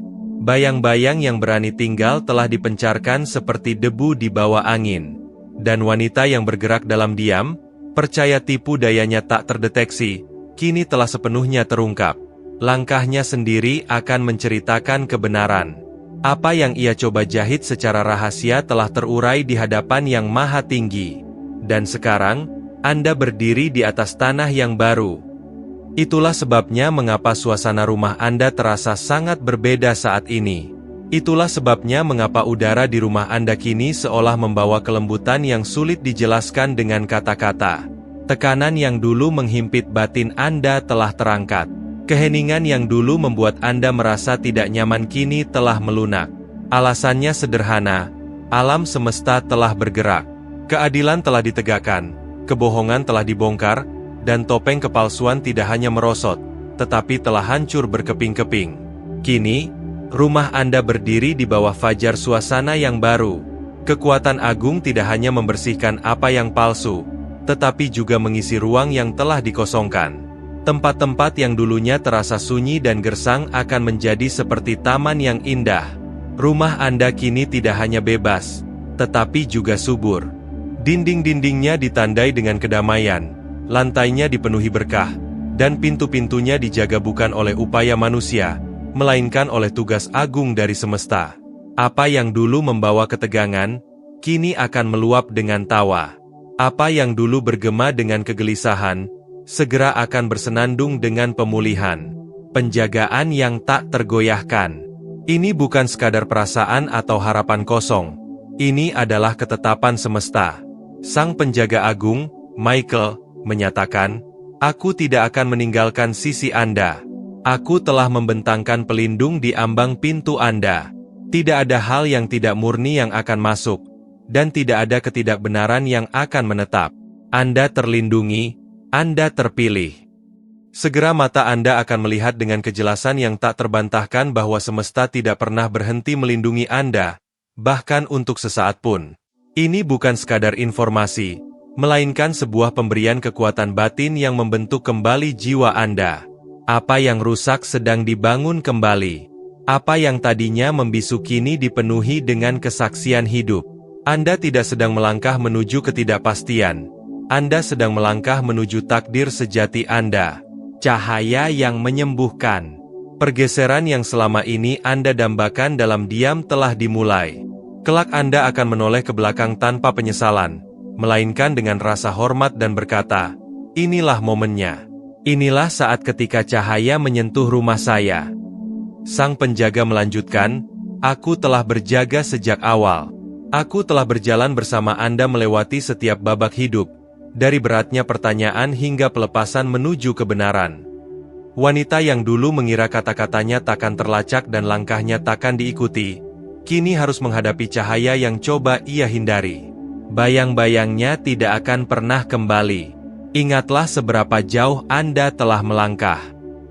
Bayang-bayang yang berani tinggal telah dipencarkan seperti debu di bawah angin. Dan wanita yang bergerak dalam diam, percaya tipu dayanya tak terdeteksi, kini telah sepenuhnya terungkap. Langkahnya sendiri akan menceritakan kebenaran. Apa yang ia coba jahit secara rahasia telah terurai di hadapan yang maha tinggi. Dan sekarang, Anda berdiri di atas tanah yang baru. Itulah sebabnya mengapa suasana rumah Anda terasa sangat berbeda saat ini. Itulah sebabnya mengapa udara di rumah Anda kini seolah membawa kelembutan yang sulit dijelaskan dengan kata-kata. Tekanan yang dulu menghimpit batin Anda telah terangkat. Keheningan yang dulu membuat Anda merasa tidak nyaman kini telah melunak. Alasannya sederhana, alam semesta telah bergerak. Keadilan telah ditegakkan, kebohongan telah dibongkar, dan topeng kepalsuan tidak hanya merosot, tetapi telah hancur berkeping-keping. Kini, rumah Anda berdiri di bawah fajar suasana yang baru. Kekuatan agung tidak hanya membersihkan apa yang palsu, tetapi juga mengisi ruang yang telah dikosongkan. Tempat-tempat yang dulunya terasa sunyi dan gersang akan menjadi seperti taman yang indah. Rumah Anda kini tidak hanya bebas, tetapi juga subur. Dinding-dindingnya ditandai dengan kedamaian, lantainya dipenuhi berkah, dan pintu-pintunya dijaga bukan oleh upaya manusia, melainkan oleh tugas agung dari semesta. Apa yang dulu membawa ketegangan, kini akan meluap dengan tawa. Apa yang dulu bergema dengan kegelisahan, segera akan bersenandung dengan pemulihan. Penjagaan yang tak tergoyahkan. Ini bukan sekadar perasaan atau harapan kosong. Ini adalah ketetapan semesta. Sang penjaga agung, Michael, menyatakan, aku tidak akan meninggalkan sisi Anda. Aku telah membentangkan pelindung di ambang pintu Anda. Tidak ada hal yang tidak murni yang akan masuk, dan tidak ada ketidakbenaran yang akan menetap. Anda terlindungi, Anda terpilih. Segera mata Anda akan melihat dengan kejelasan yang tak terbantahkan bahwa semesta tidak pernah berhenti melindungi Anda, bahkan untuk sesaat pun. Ini bukan sekadar informasi, melainkan sebuah pemberian kekuatan batin yang membentuk kembali jiwa Anda. Apa yang rusak sedang dibangun kembali. Apa yang tadinya membisu kini dipenuhi dengan kesaksian hidup. Anda tidak sedang melangkah menuju ketidakpastian. Anda sedang melangkah menuju takdir sejati Anda. Cahaya yang menyembuhkan. Pergeseran yang selama ini Anda dambakan dalam diam telah dimulai. Kelak Anda akan menoleh ke belakang tanpa penyesalan, melainkan dengan rasa hormat dan berkata, inilah momennya. Inilah saat ketika cahaya menyentuh rumah saya. Sang penjaga melanjutkan, aku telah berjaga sejak awal. Aku telah berjalan bersama Anda melewati setiap babak hidup, dari beratnya pertanyaan hingga pelepasan menuju kebenaran. Wanita yang dulu mengira kata-katanya takkan terlacak dan langkahnya takkan diikuti, kini harus menghadapi cahaya yang coba ia hindari. Bayang-bayangnya tidak akan pernah kembali. Ingatlah seberapa jauh Anda telah melangkah.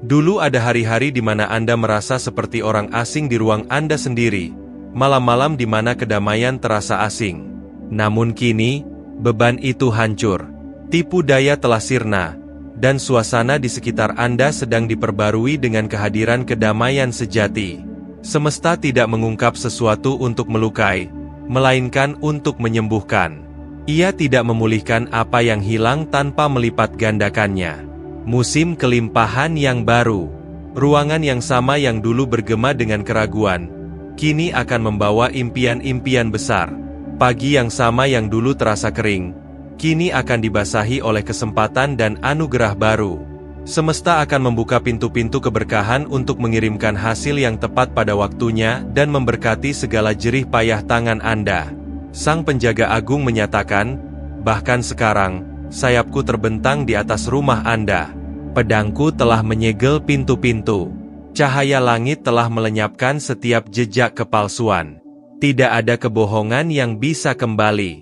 Dulu ada hari-hari di mana Anda merasa seperti orang asing di ruang Anda sendiri, malam-malam di mana kedamaian terasa asing. Namun kini, beban itu hancur. Tipu daya telah sirna, dan suasana di sekitar Anda sedang diperbarui dengan kehadiran kedamaian sejati. Semesta tidak mengungkap sesuatu untuk melukai, melainkan untuk menyembuhkan. Ia tidak memulihkan apa yang hilang tanpa melipat gandakannya. Musim kelimpahan yang baru. Ruangan yang sama yang dulu bergema dengan keraguan, kini akan membawa impian-impian besar. Pagi yang sama yang dulu terasa kering, kini akan dibasahi oleh kesempatan dan anugerah baru. Semesta akan membuka pintu-pintu keberkahan untuk mengirimkan hasil yang tepat pada waktunya dan memberkati segala jerih payah tangan Anda. Sang Penjaga Agung menyatakan, bahkan sekarang, sayapku terbentang di atas rumah Anda. Pedangku telah menyegel pintu-pintu. Cahaya langit telah melenyapkan setiap jejak kepalsuan. Tidak ada kebohongan yang bisa kembali.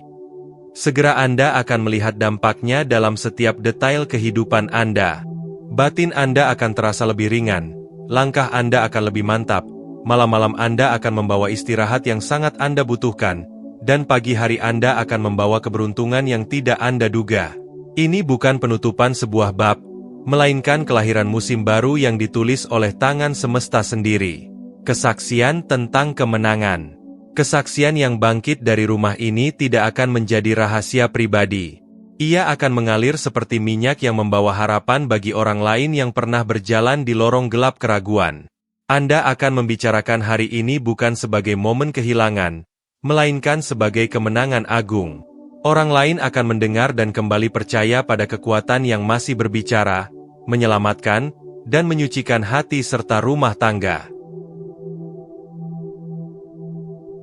Segera Anda akan melihat dampaknya dalam setiap detail kehidupan Anda. Batin Anda akan terasa lebih ringan. Langkah Anda akan lebih mantap. Malam-malam Anda akan membawa istirahat yang sangat Anda butuhkan. Dan pagi hari Anda akan membawa keberuntungan yang tidak Anda duga. Ini bukan penutupan sebuah bab, melainkan kelahiran musim baru yang ditulis oleh tangan semesta sendiri. Kesaksian tentang kemenangan. Kesaksian yang bangkit dari rumah ini tidak akan menjadi rahasia pribadi. Ia akan mengalir seperti minyak yang membawa harapan bagi orang lain yang pernah berjalan di lorong gelap keraguan. Anda akan membicarakan hari ini bukan sebagai momen kehilangan, melainkan sebagai kemenangan agung. Orang lain akan mendengar dan kembali percaya pada kekuatan yang masih berbicara, menyelamatkan, dan menyucikan hati serta rumah tangga.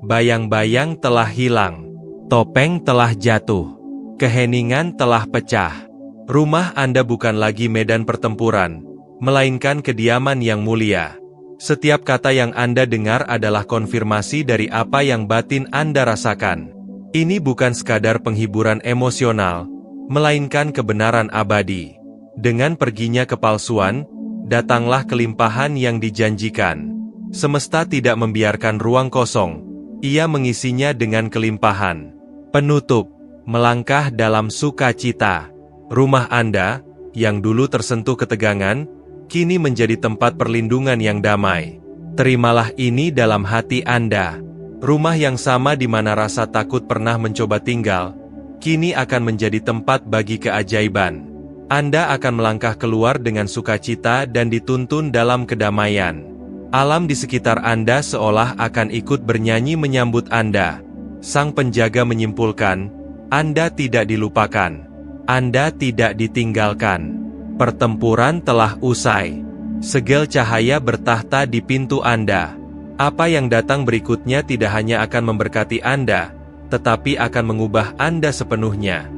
Bayang-bayang telah hilang. Topeng telah jatuh. Keheningan telah pecah. Rumah Anda bukan lagi medan pertempuran, melainkan kediaman yang mulia. Setiap kata yang Anda dengar adalah konfirmasi dari apa yang batin Anda rasakan. Ini bukan sekadar penghiburan emosional, melainkan kebenaran abadi. Dengan perginya kepalsuan, datanglah kelimpahan yang dijanjikan. Semesta tidak membiarkan ruang kosong, ia mengisinya dengan kelimpahan. Penutup, melangkah dalam sukacita. Rumah Anda, yang dulu tersentuh ketegangan, kini menjadi tempat perlindungan yang damai. Terimalah ini dalam hati Anda. Rumah yang sama di mana rasa takut pernah mencoba tinggal, kini akan menjadi tempat bagi keajaiban. Anda akan melangkah keluar dengan sukacita dan dituntun dalam kedamaian. Alam di sekitar Anda seolah akan ikut bernyanyi menyambut Anda. Sang Penjaga menyimpulkan, Anda tidak dilupakan. Anda tidak ditinggalkan. Pertempuran telah usai. Segel cahaya bertahta di pintu Anda. Apa yang datang berikutnya tidak hanya akan memberkati Anda, tetapi akan mengubah Anda sepenuhnya.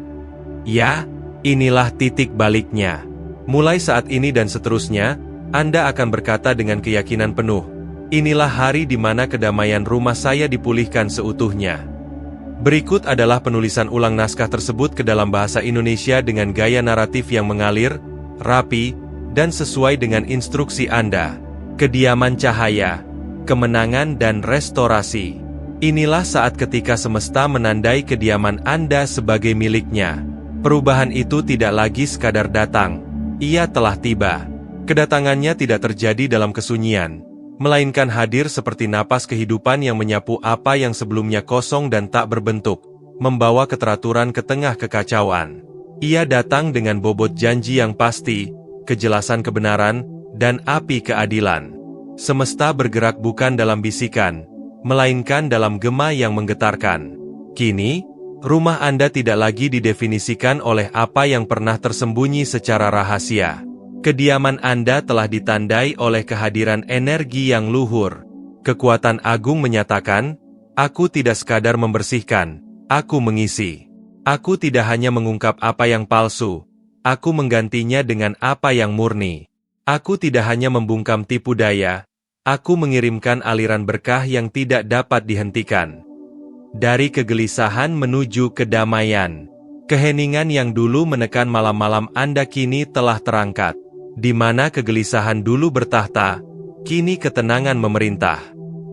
Ya, inilah titik baliknya. Mulai saat ini dan seterusnya, Anda akan berkata dengan keyakinan penuh, inilah hari di mana kedamaian rumah saya dipulihkan seutuhnya. Berikut adalah penulisan ulang naskah tersebut ke dalam bahasa Indonesia dengan gaya naratif yang mengalir, rapi, dan sesuai dengan instruksi Anda. Kediaman cahaya, kemenangan dan restorasi. Inilah saat ketika semesta menandai kediaman Anda sebagai miliknya. Perubahan itu tidak lagi sekadar datang, ia telah tiba. Kedatangannya tidak terjadi dalam kesunyian, melainkan hadir seperti napas kehidupan yang menyapu apa yang sebelumnya kosong dan tak berbentuk, membawa keteraturan ke tengah kekacauan. Ia datang dengan bobot janji yang pasti, kejelasan kebenaran, dan api keadilan. Semesta bergerak bukan dalam bisikan, melainkan dalam gema yang menggetarkan. Kini, rumah Anda tidak lagi didefinisikan oleh apa yang pernah tersembunyi secara rahasia. Kediaman Anda telah ditandai oleh kehadiran energi yang luhur. Kekuatan agung menyatakan, aku tidak sekadar membersihkan, aku mengisi. Aku tidak hanya mengungkap apa yang palsu, aku menggantinya dengan apa yang murni. Aku tidak hanya membungkam tipu daya, aku mengirimkan aliran berkah yang tidak dapat dihentikan. Dari kegelisahan menuju kedamaian. Keheningan yang dulu menekan malam-malam Anda kini telah terangkat. Di mana kegelisahan dulu bertahta, kini ketenangan memerintah.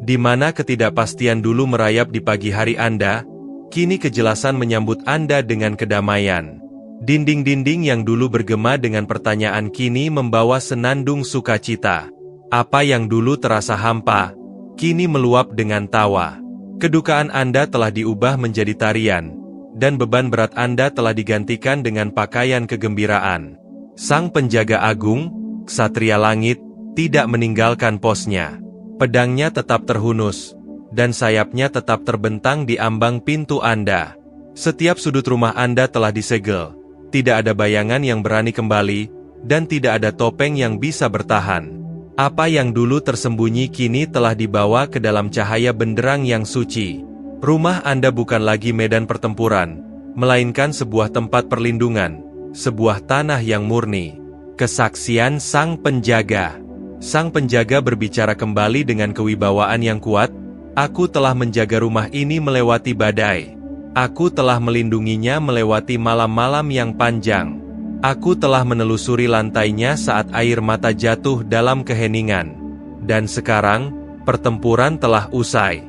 Di mana ketidakpastian dulu merayap di pagi hari Anda, kini kejelasan menyambut Anda dengan kedamaian. Dinding-dinding yang dulu bergema dengan pertanyaan kini membawa senandung sukacita. Apa yang dulu terasa hampa, kini meluap dengan tawa. Kedukaan Anda telah diubah menjadi tarian, dan beban berat Anda telah digantikan dengan pakaian kegembiraan. Sang penjaga agung, ksatria langit, tidak meninggalkan posnya. Pedangnya tetap terhunus, dan sayapnya tetap terbentang di ambang pintu Anda. Setiap sudut rumah Anda telah disegel. Tidak ada bayangan yang berani kembali, dan tidak ada topeng yang bisa bertahan. Apa yang dulu tersembunyi kini telah dibawa ke dalam cahaya benderang yang suci. Rumah Anda bukan lagi medan pertempuran, melainkan sebuah tempat perlindungan, sebuah tanah yang murni. Kesaksian Sang Penjaga. Sang Penjaga berbicara kembali dengan kewibawaan yang kuat. Aku telah menjaga rumah ini melewati badai. Aku telah melindunginya melewati malam-malam yang panjang. Aku telah menelusuri lantainya saat air mata jatuh dalam keheningan. Dan sekarang, pertempuran telah usai.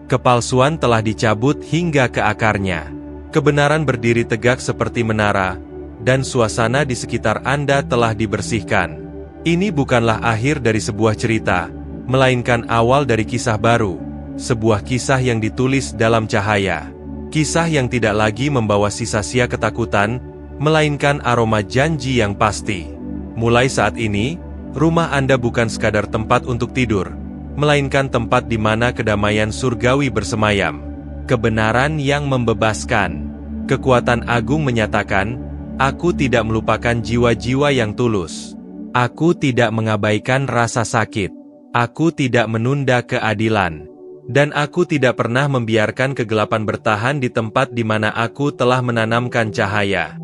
Kepalsuan telah dicabut hingga ke akarnya. Kebenaran berdiri tegak seperti menara, dan suasana di sekitar Anda telah dibersihkan. Ini bukanlah akhir dari sebuah cerita, melainkan awal dari kisah baru. Sebuah kisah yang ditulis dalam cahaya. Kisah yang tidak lagi membawa sisa-sia ketakutan, melainkan aroma janji yang pasti. Mulai saat ini, rumah Anda bukan sekadar tempat untuk tidur, melainkan tempat di mana kedamaian surgawi bersemayam. Kebenaran yang membebaskan. Kekuatan agung menyatakan, aku tidak melupakan jiwa-jiwa yang tulus. Aku tidak mengabaikan rasa sakit. Aku tidak menunda keadilan. Dan aku tidak pernah membiarkan kegelapan bertahan di tempat di mana aku telah menanamkan cahaya.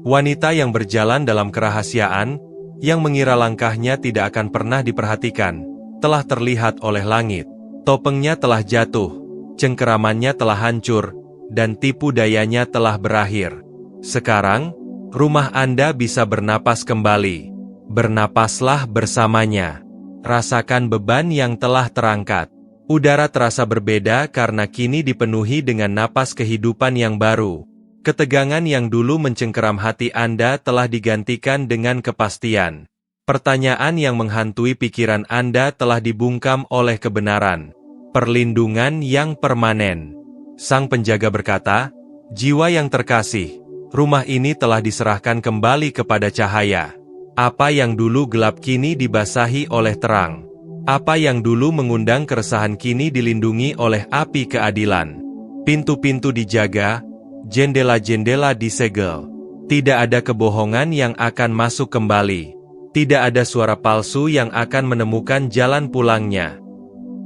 Wanita yang berjalan dalam kerahasiaan, yang mengira langkahnya tidak akan pernah diperhatikan, telah terlihat oleh langit. Topengnya telah jatuh, cengkeramannya telah hancur, dan tipu dayanya telah berakhir. Sekarang, rumah Anda bisa bernapas kembali. Bernapaslah bersamanya. Rasakan beban yang telah terangkat. Udara terasa berbeda karena kini dipenuhi dengan napas kehidupan yang baru. Ketegangan yang dulu mencengkeram hati Anda telah digantikan dengan kepastian. Pertanyaan yang menghantui pikiran Anda telah dibungkam oleh kebenaran. Perlindungan yang permanen. Sang Penjaga berkata, jiwa yang terkasih, rumah ini telah diserahkan kembali kepada cahaya. Apa yang dulu gelap kini dibasahi oleh terang. Apa yang dulu mengundang keresahan kini dilindungi oleh api keadilan. Pintu-pintu dijaga, jendela-jendela disegel. Tidak ada kebohongan yang akan masuk kembali. Tidak ada suara palsu yang akan menemukan jalan pulangnya.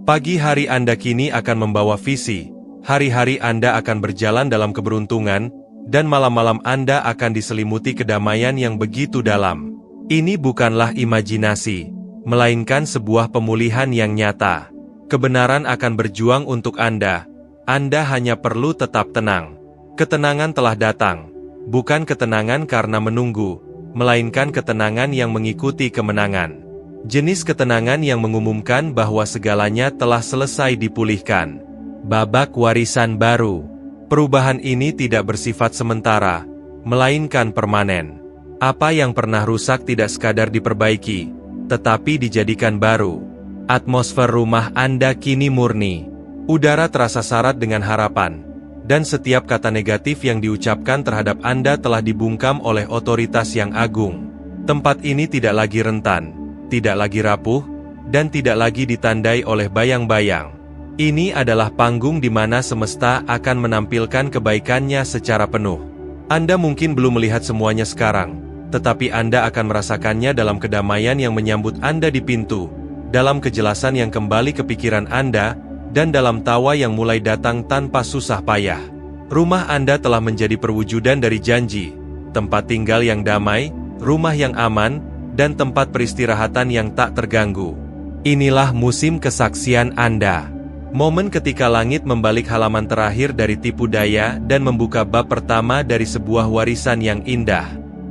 Pagi hari Anda kini akan membawa visi. Hari-hari Anda akan berjalan dalam keberuntungan, dan malam-malam Anda akan diselimuti kedamaian yang begitu dalam. Ini bukanlah imajinasi, melainkan sebuah pemulihan yang nyata. Kebenaran akan berjuang untuk Anda. Anda hanya perlu tetap tenang. Ketenangan telah datang. Bukan ketenangan karena menunggu, melainkan ketenangan yang mengikuti kemenangan. Jenis ketenangan yang mengumumkan bahwa segalanya telah selesai dipulihkan. Babak warisan baru. Perubahan ini tidak bersifat sementara, melainkan permanen. Apa yang pernah rusak tidak sekadar diperbaiki, tetapi dijadikan baru. Atmosfer rumah Anda kini murni. Udara terasa syarat dengan harapan, dan setiap kata negatif yang diucapkan terhadap Anda telah dibungkam oleh otoritas yang agung. Tempat ini tidak lagi rentan, tidak lagi rapuh, dan tidak lagi ditandai oleh bayang-bayang. Ini adalah panggung di mana semesta akan menampilkan kebaikannya secara penuh. Anda mungkin belum melihat semuanya sekarang, tetapi Anda akan merasakannya dalam kedamaian yang menyambut Anda di pintu, dalam kejelasan yang kembali ke pikiran Anda, dan dalam tawa yang mulai datang tanpa susah payah. Rumah Anda telah menjadi perwujudan dari janji, tempat tinggal yang damai, rumah yang aman, dan tempat peristirahatan yang tak terganggu. Inilah musim kesaksian Anda. Momen ketika langit membalik halaman terakhir dari tipu daya dan membuka bab pertama dari sebuah warisan yang indah.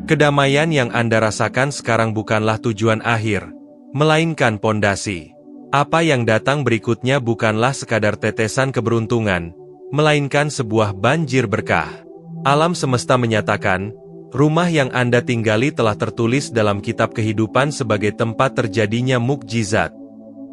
Kedamaian yang Anda rasakan sekarang bukanlah tujuan akhir, melainkan pondasi. Apa yang datang berikutnya bukanlah sekadar tetesan keberuntungan, melainkan sebuah banjir berkah. Alam semesta menyatakan, rumah yang Anda tinggali telah tertulis dalam kitab kehidupan sebagai tempat terjadinya mukjizat.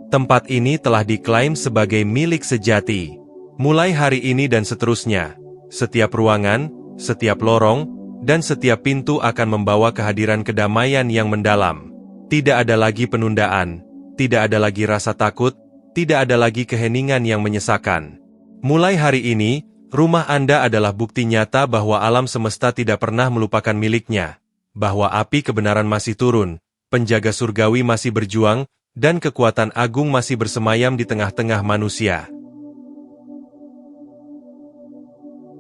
Tempat ini telah diklaim sebagai milik sejati. Mulai hari ini dan seterusnya, setiap ruangan, setiap lorong, dan setiap pintu akan membawa kehadiran kedamaian yang mendalam. Tidak ada lagi penundaan, tidak ada lagi rasa takut, tidak ada lagi keheningan yang menyesakan. Mulai hari ini, rumah Anda adalah bukti nyata bahwa alam semesta tidak pernah melupakan miliknya, bahwa api kebenaran masih turun, penjaga surgawi masih berjuang, dan kekuatan agung masih bersemayam di tengah-tengah manusia.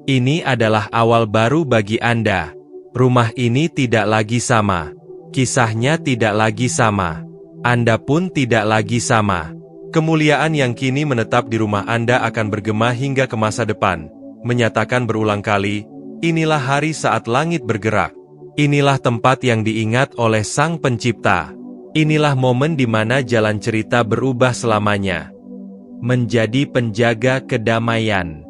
Ini adalah awal baru bagi Anda. Rumah ini tidak lagi sama. Kisahnya tidak lagi sama. Anda pun tidak lagi sama. Kemuliaan yang kini menetap di rumah Anda akan bergema hingga ke masa depan, menyatakan berulang kali, inilah hari saat langit bergerak. Inilah tempat yang diingat oleh Sang Pencipta. Inilah momen di mana jalan cerita berubah selamanya. Menjadi penjaga kedamaian.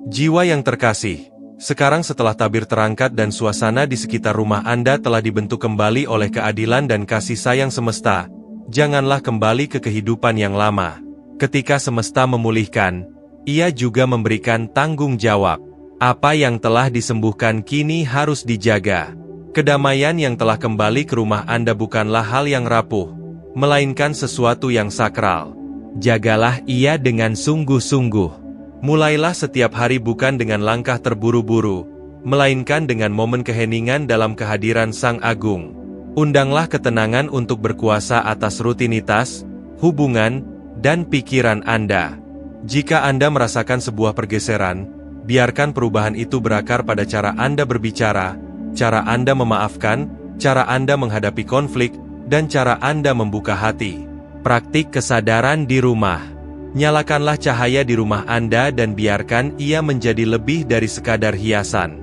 Jiwa yang terkasih, sekarang setelah tabir terangkat dan suasana di sekitar rumah Anda telah dibentuk kembali oleh keadilan dan kasih sayang semesta, janganlah kembali ke kehidupan yang lama. Ketika semesta memulihkan, ia juga memberikan tanggung jawab. Apa yang telah disembuhkan kini harus dijaga. Kedamaian yang telah kembali ke rumah Anda bukanlah hal yang rapuh, melainkan sesuatu yang sakral. Jagalah ia dengan sungguh-sungguh. Mulailah setiap hari bukan dengan langkah terburu-buru, melainkan dengan momen keheningan dalam kehadiran Sang Agung. Undanglah ketenangan untuk berkuasa atas rutinitas, hubungan, dan pikiran Anda. Jika Anda merasakan sebuah pergeseran, biarkan perubahan itu berakar pada cara Anda berbicara, cara Anda memaafkan, cara Anda menghadapi konflik, dan cara Anda membuka hati. Praktik kesadaran di rumah. Nyalakanlah cahaya di rumah Anda dan biarkan ia menjadi lebih dari sekadar hiasan.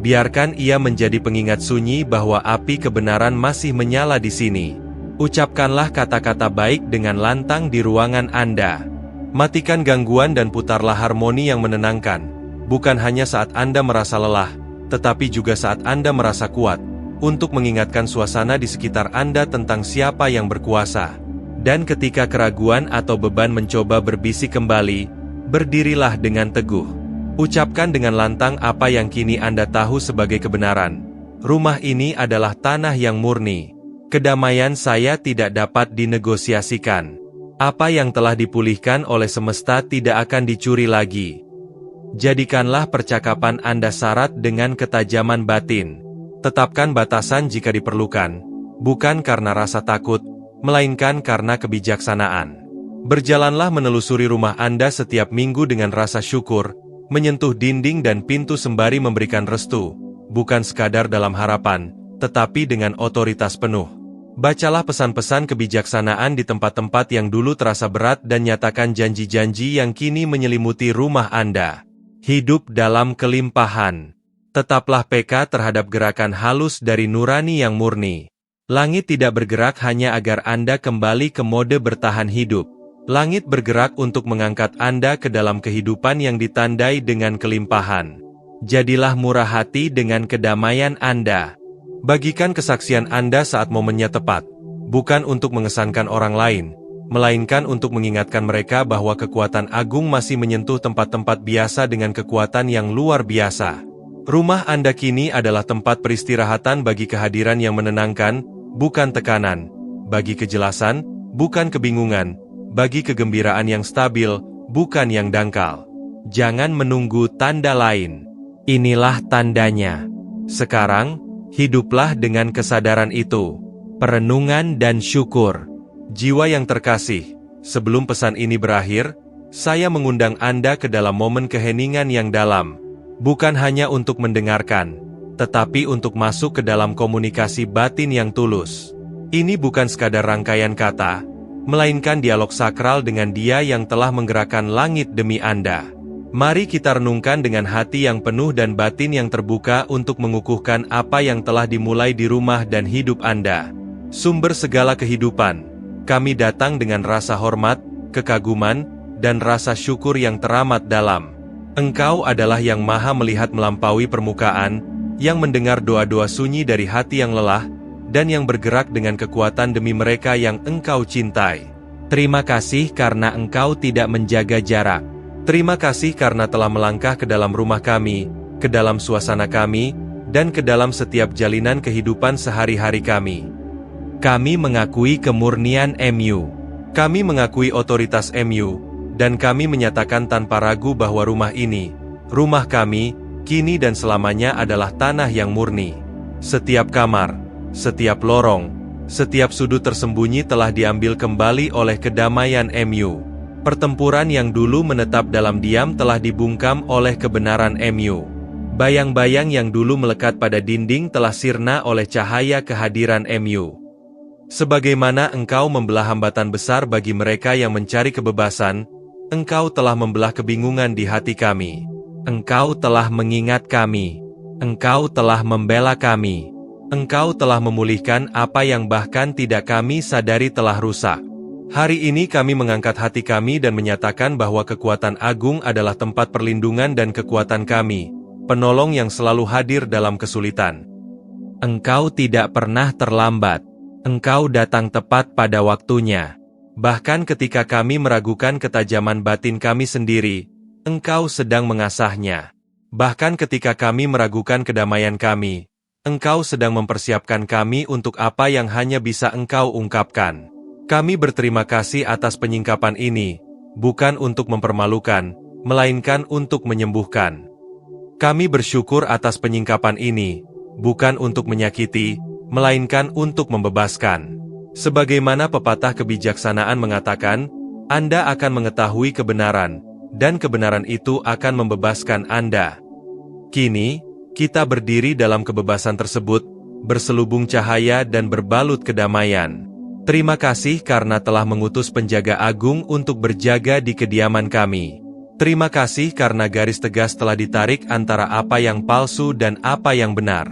Biarkan ia menjadi pengingat sunyi bahwa api kebenaran masih menyala di sini. Ucapkanlah kata-kata baik dengan lantang di ruangan Anda. Matikan gangguan dan putarlah harmoni yang menenangkan. Bukan hanya saat Anda merasa lelah, tetapi juga saat Anda merasa kuat, untuk mengingatkan suasana di sekitar Anda tentang siapa yang berkuasa. Dan ketika keraguan atau beban mencoba berbisik kembali, berdirilah dengan teguh. Ucapkan dengan lantang apa yang kini Anda tahu sebagai kebenaran. Rumah ini adalah tanah yang murni. Kedamaian saya tidak dapat dinegosiasikan. Apa yang telah dipulihkan oleh semesta tidak akan dicuri lagi. Jadikanlah percakapan Anda syarat dengan ketajaman batin. Tetapkan batasan jika diperlukan, bukan karena rasa takut, melainkan karena kebijaksanaan. Berjalanlah menelusuri rumah Anda setiap minggu dengan rasa syukur, menyentuh dinding dan pintu sembari memberikan restu, bukan sekadar dalam harapan, tetapi dengan otoritas penuh. Bacalah pesan-pesan kebijaksanaan di tempat-tempat yang dulu terasa berat dan nyatakan janji-janji yang kini menyelimuti rumah Anda. Hidup dalam kelimpahan. Tetaplah peka terhadap gerakan halus dari nurani yang murni. Langit tidak bergerak hanya agar Anda kembali ke mode bertahan hidup. Langit bergerak untuk mengangkat Anda ke dalam kehidupan yang ditandai dengan kelimpahan. Jadilah murah hati dengan kedamaian Anda. Bagikan kesaksian Anda saat momennya tepat, bukan untuk mengesankan orang lain, melainkan untuk mengingatkan mereka bahwa kekuatan agung masih menyentuh tempat-tempat biasa dengan kekuatan yang luar biasa. Rumah Anda kini adalah tempat peristirahatan bagi kehadiran yang menenangkan, bukan tekanan, bagi kejelasan, bukan kebingungan, bagi kegembiraan yang stabil, bukan yang dangkal. Jangan menunggu tanda lain. Inilah tandanya. Sekarang, hiduplah dengan kesadaran itu. Perenungan dan syukur. Jiwa yang terkasih, sebelum pesan ini berakhir, saya mengundang Anda ke dalam momen keheningan yang dalam. Bukan hanya untuk mendengarkan, tetapi untuk masuk ke dalam komunikasi batin yang tulus. Ini bukan sekadar rangkaian kata, melainkan dialog sakral dengan Dia yang telah menggerakkan langit demi Anda. Mari kita renungkan dengan hati yang penuh dan batin yang terbuka untuk mengukuhkan apa yang telah dimulai di rumah dan hidup Anda. Sumber segala kehidupan, kami datang dengan rasa hormat, kekaguman, dan rasa syukur yang teramat dalam. Engkau adalah yang maha melihat melampaui permukaan, yang mendengar doa-doa sunyi dari hati yang lelah, dan yang bergerak dengan kekuatan demi mereka yang Engkau cintai. Terima kasih karena Engkau tidak menjaga jarak. Terima kasih karena telah melangkah ke dalam rumah kami, ke dalam suasana kami, dan ke dalam setiap jalinan kehidupan sehari-hari kami. Kami mengakui kemurnian MU. Kami mengakui otoritas MU, dan kami menyatakan tanpa ragu bahwa rumah ini, rumah kami, kini dan selamanya adalah tanah yang murni. Setiap kamar, setiap lorong, setiap sudut tersembunyi telah diambil kembali oleh kedamaian MU. Pertempuran yang dulu menetap dalam diam telah dibungkam oleh kebenaran MU. Bayang-bayang yang dulu melekat pada dinding telah sirna oleh cahaya kehadiran MU. Sebagaimana Engkau membelah hambatan besar bagi mereka yang mencari kebebasan, Engkau telah membelah kebingungan di hati kami. Engkau telah mengingat kami. Engkau telah membela kami. Engkau telah memulihkan apa yang bahkan tidak kami sadari telah rusak. Hari ini kami mengangkat hati kami dan menyatakan bahwa kekuatan agung adalah tempat perlindungan dan kekuatan kami, penolong yang selalu hadir dalam kesulitan. Engkau tidak pernah terlambat. Engkau datang tepat pada waktunya. Bahkan ketika kami meragukan ketajaman batin kami sendiri, Engkau sedang mengasahnya. Bahkan ketika kami meragukan kedamaian kami, Engkau sedang mempersiapkan kami untuk apa yang hanya bisa Engkau ungkapkan. Kami berterima kasih atas penyingkapan ini, bukan untuk mempermalukan, melainkan untuk menyembuhkan. Kami bersyukur atas penyingkapan ini, bukan untuk menyakiti, melainkan untuk membebaskan. Sebagaimana pepatah kebijaksanaan mengatakan, Anda akan mengetahui kebenaran, dan kebenaran itu akan membebaskan Anda. Kini, kita berdiri dalam kebebasan tersebut, berselubung cahaya dan berbalut kedamaian. Terima kasih karena telah mengutus penjaga agung untuk berjaga di kediaman kami. Terima kasih karena garis tegas telah ditarik antara apa yang palsu dan apa yang benar.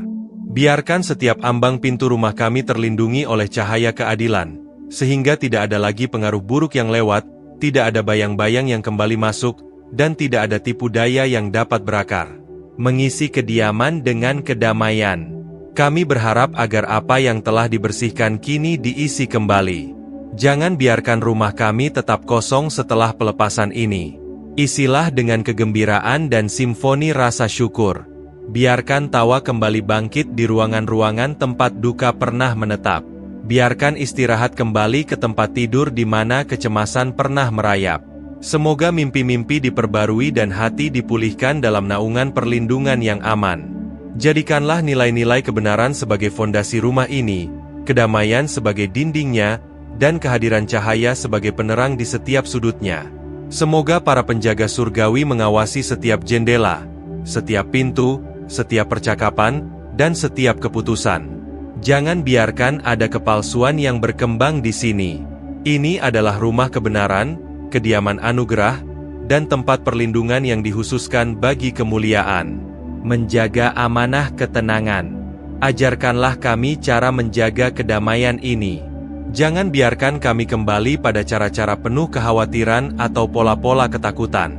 Biarkan setiap ambang pintu rumah kami terlindungi oleh cahaya keadilan, sehingga tidak ada lagi pengaruh buruk yang lewat, tidak ada bayang-bayang yang kembali masuk, dan tidak ada tipu daya yang dapat berakar. Mengisi kediaman dengan kedamaian. Kami berharap agar apa yang telah dibersihkan kini diisi kembali. Jangan biarkan rumah kami tetap kosong setelah pelepasan ini. Isilah dengan kegembiraan dan simfoni rasa syukur. Biarkan tawa kembali bangkit di ruangan-ruangan tempat duka pernah menetap. Biarkan istirahat kembali ke tempat tidur di mana kecemasan pernah merayap. Semoga mimpi-mimpi diperbarui dan hati dipulihkan dalam naungan perlindungan yang aman. Jadikanlah nilai-nilai kebenaran sebagai fondasi rumah ini, kedamaian sebagai dindingnya, dan kehadiran cahaya sebagai penerang di setiap sudutnya. Semoga para penjaga surgawi mengawasi setiap jendela, setiap pintu, setiap percakapan, dan setiap keputusan. Jangan biarkan ada kepalsuan yang berkembang di sini. Ini adalah rumah kebenaran, kediaman anugerah, dan tempat perlindungan yang dihususkan bagi kemuliaan. Menjaga amanah ketenangan. Ajarkanlah kami cara menjaga kedamaian ini. Jangan biarkan kami kembali pada cara-cara penuh kekhawatiran atau pola-pola ketakutan.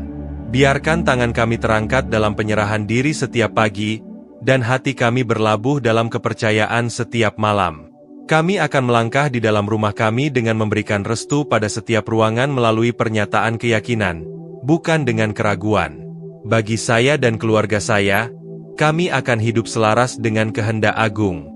Biarkan tangan kami terangkat dalam penyerahan diri setiap pagi, dan hati kami berlabuh dalam kepercayaan setiap malam. Kami akan melangkah di dalam rumah kami dengan memberikan restu pada setiap ruangan melalui pernyataan keyakinan, bukan dengan keraguan. Bagi saya dan keluarga saya, kami akan hidup selaras dengan kehendak agung.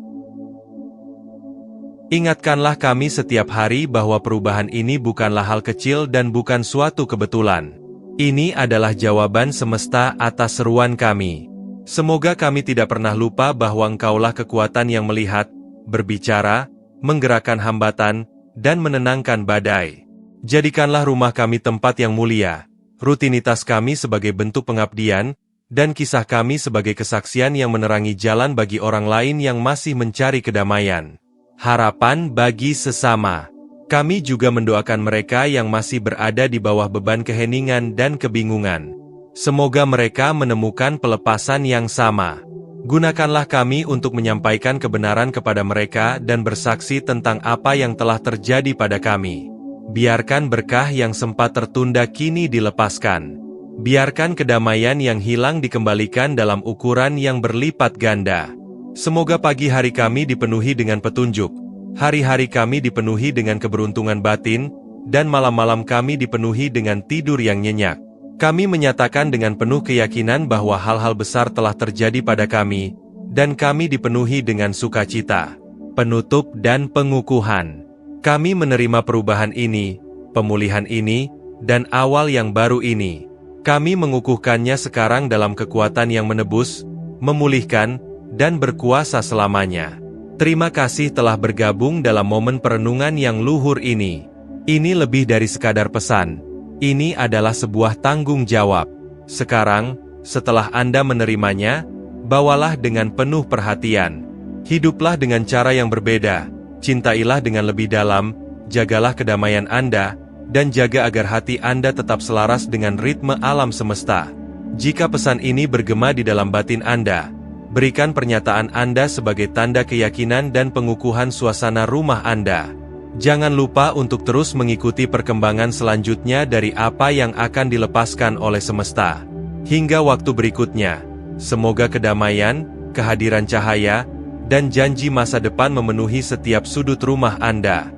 Ingatkanlah kami setiap hari bahwa perubahan ini bukanlah hal kecil dan bukan suatu kebetulan. Ini adalah jawaban semesta atas seruan kami. Semoga kami tidak pernah lupa bahwa Engkaulah kekuatan yang melihat, berbicara, menggerakkan hambatan, dan menenangkan badai. Jadikanlah rumah kami tempat yang mulia, rutinitas kami sebagai bentuk pengabdian, dan kisah kami sebagai kesaksian yang menerangi jalan bagi orang lain yang masih mencari kedamaian. Harapan bagi sesama. Kami juga mendoakan mereka yang masih berada di bawah beban keheningan dan kebingungan. Semoga mereka menemukan pelepasan yang sama. Gunakanlah kami untuk menyampaikan kebenaran kepada mereka dan bersaksi tentang apa yang telah terjadi pada kami. Biarkan berkah yang sempat tertunda kini dilepaskan. Biarkan kedamaian yang hilang dikembalikan dalam ukuran yang berlipat ganda. Semoga pagi hari kami dipenuhi dengan petunjuk, hari-hari kami dipenuhi dengan keberuntungan batin, dan malam-malam kami dipenuhi dengan tidur yang nyenyak. Kami menyatakan dengan penuh keyakinan bahwa hal-hal besar telah terjadi pada kami, dan kami dipenuhi dengan sukacita. Penutup dan pengukuhan. Kami menerima perubahan ini, pemulihan ini, dan awal yang baru ini. Kami mengukuhkannya sekarang dalam kekuatan yang menebus, memulihkan, dan berkuasa selamanya. Terima kasih telah bergabung dalam momen perenungan yang luhur ini. Ini lebih dari sekadar pesan. Ini adalah sebuah tanggung jawab. Sekarang, setelah Anda menerimanya, bawalah dengan penuh perhatian. Hiduplah dengan cara yang berbeda, cintailah dengan lebih dalam, jagalah kedamaian Anda, dan jaga agar hati Anda tetap selaras dengan ritme alam semesta. Jika pesan ini bergema di dalam batin Anda, berikan pernyataan Anda sebagai tanda keyakinan dan pengukuhan suasana rumah Anda. Jangan lupa untuk terus mengikuti perkembangan selanjutnya dari apa yang akan dilepaskan oleh semesta. Hingga waktu berikutnya, semoga kedamaian, kehadiran cahaya, dan janji masa depan memenuhi setiap sudut rumah Anda.